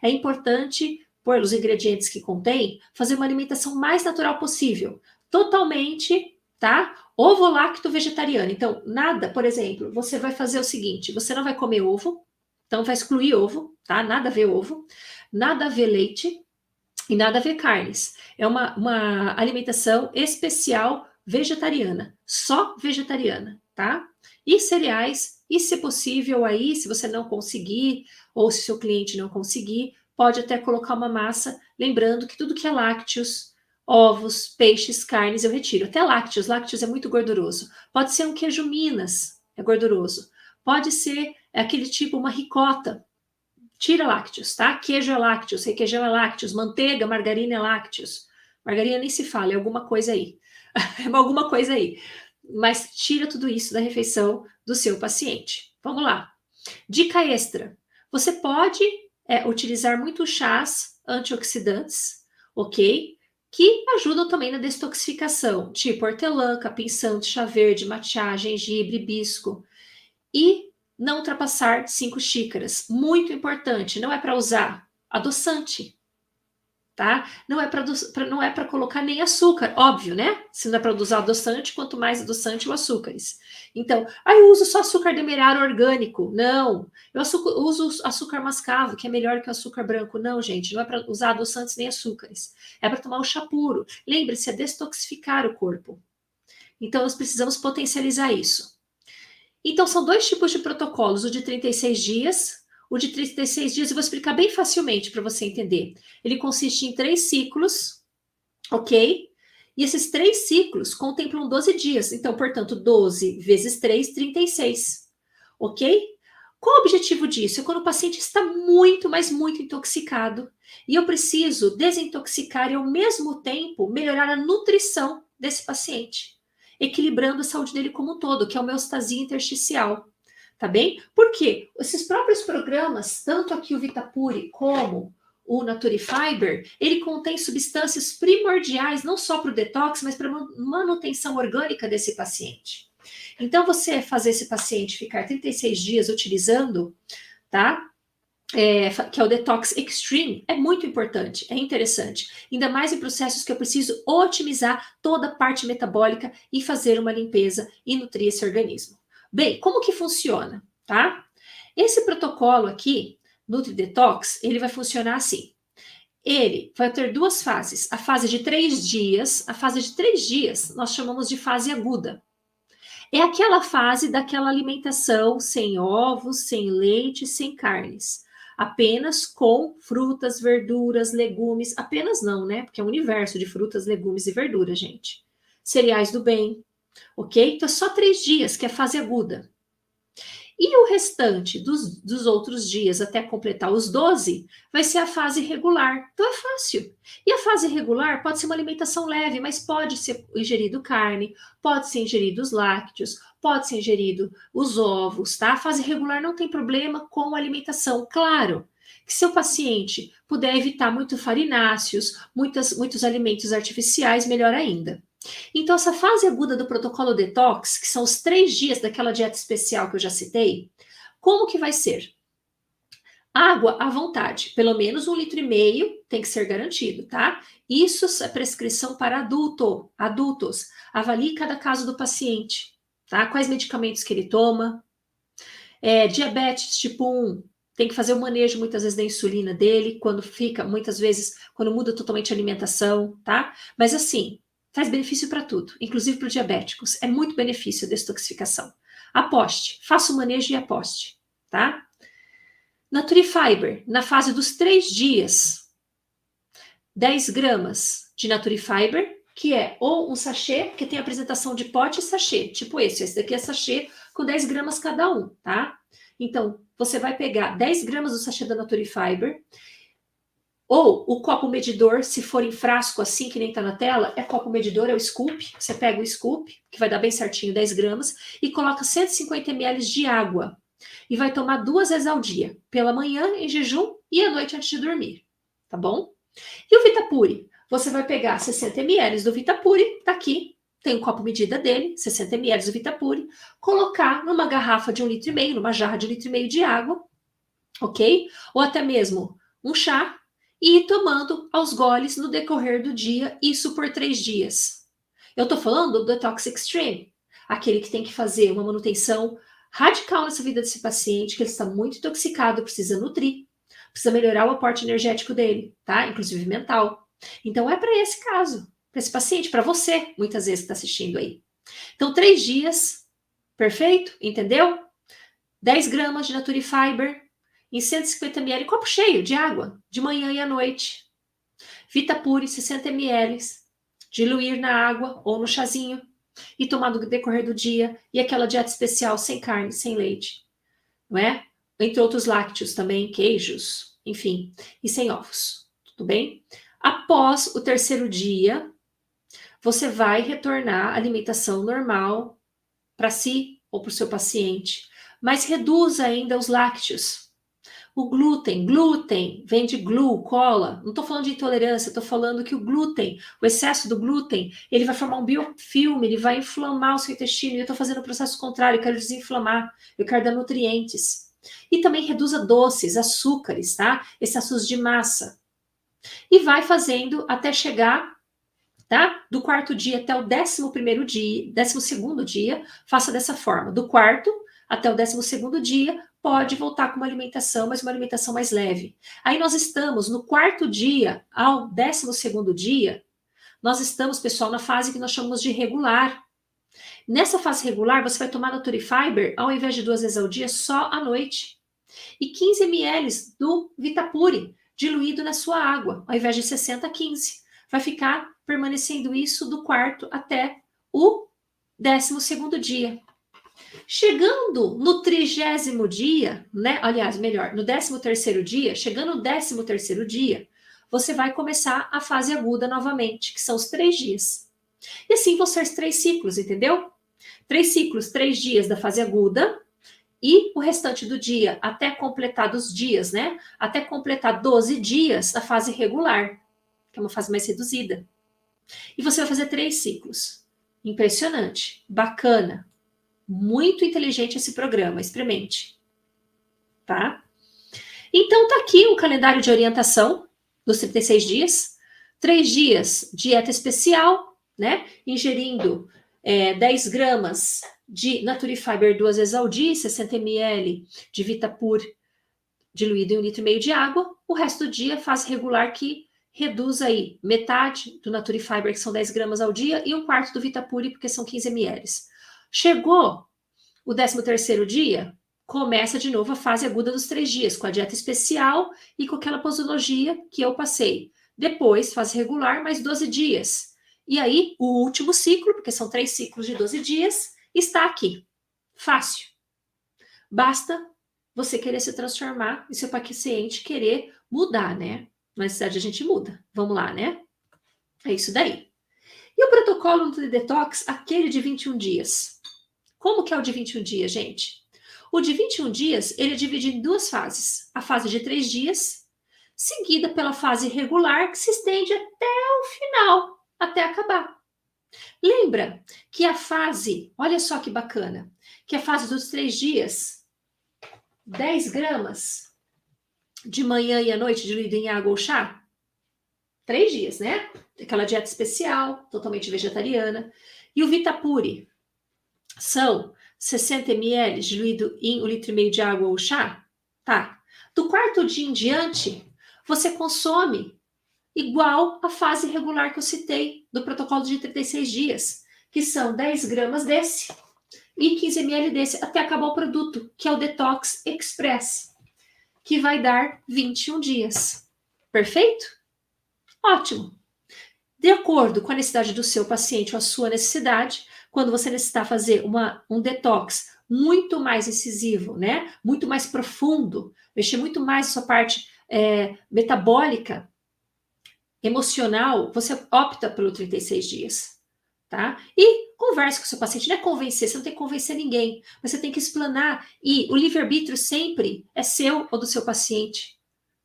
é importante, por os ingredientes que contém, fazer uma alimentação mais natural possível. Totalmente, tá? Ovo-lacto vegetariano. Então, nada, por exemplo, você vai fazer o seguinte, você não vai comer ovo, então vai excluir ovo, tá? Nada a ver ovo, nada a ver leite e nada a ver carnes. É uma alimentação especial vegetariana, só vegetariana, tá? E cereais, e se possível aí, se você não conseguir, ou se seu cliente não conseguir, pode até colocar uma massa, lembrando que tudo que é lácteos, ovos, peixes, carnes, eu retiro. Até lácteos é muito gorduroso. Pode ser um queijo Minas, é gorduroso. Pode ser aquele tipo, uma ricota. Tira lácteos, tá? Queijo é lácteos, requeijão é lácteos, manteiga, margarina é lácteos. Margarina nem se fala, é alguma coisa aí. É alguma coisa aí. Mas tira tudo isso da refeição do seu paciente. Vamos lá. Dica extra. Você pode utilizar muitos chás antioxidantes, ok? Que ajudam também na detoxificação, tipo hortelã, capim-santo, chá verde, matcha, gengibre, hibisco. E não ultrapassar 5 xícaras. Muito importante, não é para usar adoçante, tá? Não é para colocar nem açúcar, óbvio, né? Se não é para usar adoçante, quanto mais adoçante, o açúcares. Então, eu uso só açúcar demerara orgânico. Não, eu uso açúcar mascavo, que é melhor que o açúcar branco. Não, gente, não é para usar adoçantes nem açúcares. É para tomar o chá puro. Lembre-se, é detoxificar o corpo. Então, nós precisamos potencializar isso. Então, são 2 tipos de protocolos, o de 36 dias. O de 36 dias eu vou explicar bem facilmente para você entender. Ele consiste em 3 ciclos, ok? E esses 3 ciclos contemplam 12 dias. Então, portanto, 12 vezes 3, 36, ok? Qual o objetivo disso? É quando o paciente está muito, mas muito intoxicado. E eu preciso desintoxicar e, ao mesmo tempo, melhorar a nutrição desse paciente, equilibrando a saúde dele como um todo, que é a homeostasia intersticial. Tá bem? Por quê? Esses próprios programas, tanto aqui o Vitapuri como o Naturifiber, ele contém substâncias primordiais, não só para o detox, mas para a manutenção orgânica desse paciente. Então, você fazer esse paciente ficar 36 dias utilizando, tá? Que é o Detox Extreme, é muito importante, é interessante. Ainda mais em processos que eu preciso otimizar toda a parte metabólica e fazer uma limpeza e nutrir esse organismo. Bem, como que funciona, tá? Esse protocolo aqui, NutriDetox, ele vai funcionar assim. Ele vai ter 2 fases. A fase de 3 dias, a fase de 3 dias nós chamamos de fase aguda. É aquela fase daquela alimentação sem ovos, sem leite, sem carnes. Apenas com frutas, verduras, legumes. Apenas não, né? Porque é um universo de frutas, legumes e verduras, gente. Cereais do bem, ok? Então, só 3 dias, que é a fase aguda. E o restante dos outros dias, até completar os 12, vai ser a fase regular. Então é fácil. E a fase regular pode ser uma alimentação leve, mas pode ser ingerido carne, pode ser ingerido os lácteos, pode ser ingerido os ovos, tá? A fase regular não tem problema com a alimentação. Claro que seu paciente puder evitar muito farináceos, muitos alimentos artificiais, melhor ainda. Então, essa fase aguda do protocolo detox, que são os 3 dias daquela dieta especial que eu já citei, como que vai ser? Água à vontade, pelo menos 1,5 litro tem que ser garantido, tá? Isso é prescrição para adultos. Avalie cada caso do paciente, tá? Quais medicamentos que ele toma. Diabetes tipo 1, tem que fazer o manejo muitas vezes da insulina dele, muitas vezes, quando muda totalmente a alimentação, tá? Mas assim, traz benefício para tudo, inclusive para os diabéticos. É muito benefício a detoxificação. Aposte, faça o manejo e aposte, tá? Naturifiber, na fase dos 3 dias, 10 gramas de Naturifiber, que é ou um sachê, que tem apresentação de pote e sachê, tipo esse daqui é sachê com 10 gramas cada um, tá? Então, você vai pegar 10 gramas do sachê da Naturifiber, ou o copo medidor, se for em frasco assim, que nem tá na tela, é copo medidor, é o scoop. Você pega o scoop, que vai dar bem certinho 10 gramas, e coloca 150 ml de água. E vai tomar 2 vezes ao dia, pela manhã em jejum e à noite antes de dormir, tá bom? E o Vitapuri? Você vai pegar 60 ml do Vitapuri, tá aqui, tem um copo medida dele, 60 ml do Vitapuri, colocar numa garrafa de 1,5 litro, numa jarra de 1,5 litro de água, ok? Ou até mesmo um chá, e ir tomando aos goles no decorrer do dia, isso por 3 dias. Eu estou falando do Detox Extreme, aquele que tem que fazer uma manutenção radical nessa vida desse paciente, que ele está muito intoxicado, precisa nutrir, precisa melhorar o aporte energético dele, tá? Inclusive mental. Então é para esse caso, para esse paciente, para você, muitas vezes que está assistindo aí. Então, 3 dias, perfeito? Entendeu? 10 gramas de Naturifiber, em 150 ml, copo cheio de água, de manhã e à noite. Vitapuri, 60 ml, diluir na água ou no chazinho. e tomar no decorrer do dia, e aquela dieta especial sem carne, sem leite, não é? Entre outros lácteos também, queijos, enfim, e sem ovos, tudo bem? Após o terceiro dia, você vai retornar à alimentação normal para si ou para o seu paciente, mas reduza ainda os lácteos. O glúten vem de glu, cola. Não estou falando de intolerância, estou falando que o glúten, o excesso do glúten, ele vai formar um biofilme, ele vai inflamar o seu intestino. E eu estou fazendo o processo contrário, eu quero desinflamar, eu quero dar nutrientes. E também reduza doces, açúcares, tá? Excessos de massa. E vai fazendo até chegar, tá? Do quarto dia até o 11º dia, 12º dia, faça dessa forma. Do quarto até o 12º dia, pode voltar com uma alimentação, mas uma alimentação mais leve. Aí nós estamos no quarto dia ao 12º dia, nós estamos, pessoal, na fase que nós chamamos de regular. Nessa fase regular, você vai tomar Naturifiber, ao invés de 2 vezes ao dia, só à noite. E 15 ml do Vitapuri, diluído na sua água, ao invés de 60 a 15. Vai ficar permanecendo isso do quarto até o 12º dia. Chegando no 30º dia, né? Aliás, melhor, no 13º dia, chegando no 13º dia, você vai começar a fase aguda novamente, que são os 3 dias. E assim vão ser os 3 ciclos, entendeu? 3 ciclos, 3 dias da fase aguda, e o restante do dia, até completar dos dias, né? Até completar 12 dias da fase regular, que é uma fase mais reduzida. E você vai fazer 3 ciclos. Impressionante, bacana. Muito inteligente esse programa, experimente. Tá? Então tá aqui o calendário de orientação dos 36 dias. 3 dias, dieta especial, né? Ingerindo 10 gramas de Naturifiber 2 vezes ao dia, 60 ml de Vitapur diluído em 1,5 litro de água. O resto do dia, fase regular, que reduz aí metade do Naturifiber, que são 10 gramas ao dia, e 1/4 do Vitapuri, porque são 15 ml. Chegou o 13º dia, começa de novo a fase aguda dos 3 dias, com a dieta especial e com aquela posologia que eu passei. Depois, fase regular, mais 12 dias. E aí, o último ciclo, porque são 3 ciclos de 12 dias, está aqui. Fácil. Basta você querer se transformar e seu paciente querer mudar, né? Na necessidade a gente muda. Vamos lá, né? É isso daí. E o protocolo do detox, aquele de 21 dias? Como que é o de 21 dias, gente? O de 21 dias, ele é dividido em 2 fases. A fase de 3 dias, seguida pela fase regular, que se estende até o final, até acabar. Lembra que a fase, olha só que bacana, que a fase dos 3 dias, 10 gramas de manhã e à noite diluído em água ou chá? 3 dias, né? Aquela dieta especial, totalmente vegetariana. E o Vitapuri são 60 ml diluído em 1,5 litro de água ou chá? Tá. Do quarto dia em diante, você consome igual a fase regular que eu citei do protocolo de 36 dias, que são 10 gramas desse e 15 ml desse, até acabar o produto, que é o Detox Express, que vai dar 21 dias. Perfeito? Ótimo. De acordo com a necessidade do seu paciente ou a sua necessidade, quando você necessitar fazer um detox muito mais incisivo, né? Muito mais profundo, mexer muito mais na sua parte metabólica, emocional, você opta pelo 36 dias, tá? E converse com o seu paciente, não é convencer, você não tem que convencer ninguém, mas você tem que explanar, e o livre-arbítrio sempre é seu ou do seu paciente,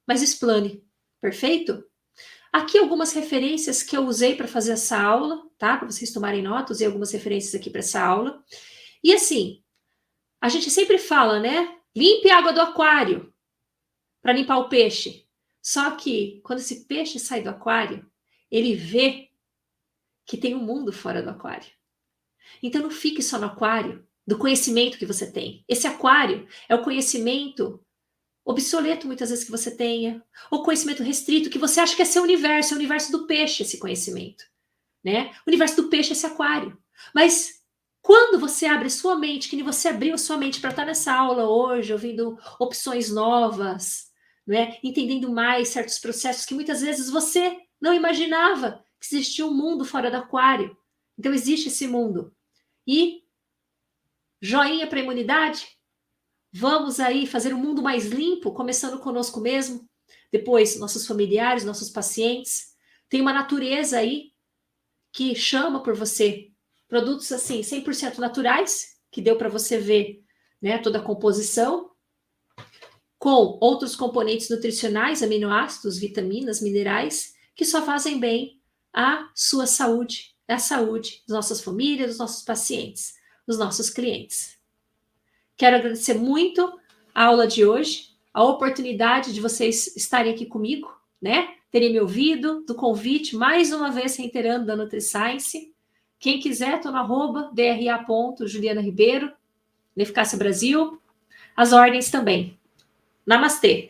mas explane, perfeito? Aqui algumas referências que eu usei para fazer essa aula, tá? Para vocês tomarem nota, usei algumas referências aqui para essa aula. E assim, a gente sempre fala, né? Limpe a água do aquário para limpar o peixe. Só que quando esse peixe sai do aquário, ele vê que tem um mundo fora do aquário. Então não fique só no aquário do conhecimento que você tem. Esse aquário é o conhecimento obsoleto muitas vezes que você tenha, ou conhecimento restrito que você acha que é seu universo, é o universo do peixe esse conhecimento, né? O universo do peixe é esse aquário. Mas quando você abre sua mente, que nem você abriu sua mente para estar nessa aula hoje, ouvindo opções novas, né? Entendendo mais certos processos que muitas vezes você não imaginava que existia um mundo fora do aquário. Então existe esse mundo. E joinha para a imunidade. Vamos aí fazer um mundo mais limpo, começando conosco mesmo. Depois, nossos familiares, nossos pacientes. Tem uma natureza aí que chama por você. Produtos assim, 100% naturais, que deu para você ver, né, toda a composição, com outros componentes nutricionais, aminoácidos, vitaminas, minerais, que só fazem bem à sua saúde, à saúde das nossas famílias, dos nossos pacientes, dos nossos clientes. Quero agradecer muito a aula de hoje, a oportunidade de vocês estarem aqui comigo, né? Terem me ouvido, do convite, mais uma vez reiterando da NutriScience. Quem quiser, estou no @dra.Juliana Ribeiro, Eficácia Brasil. As ordens também. Namastê.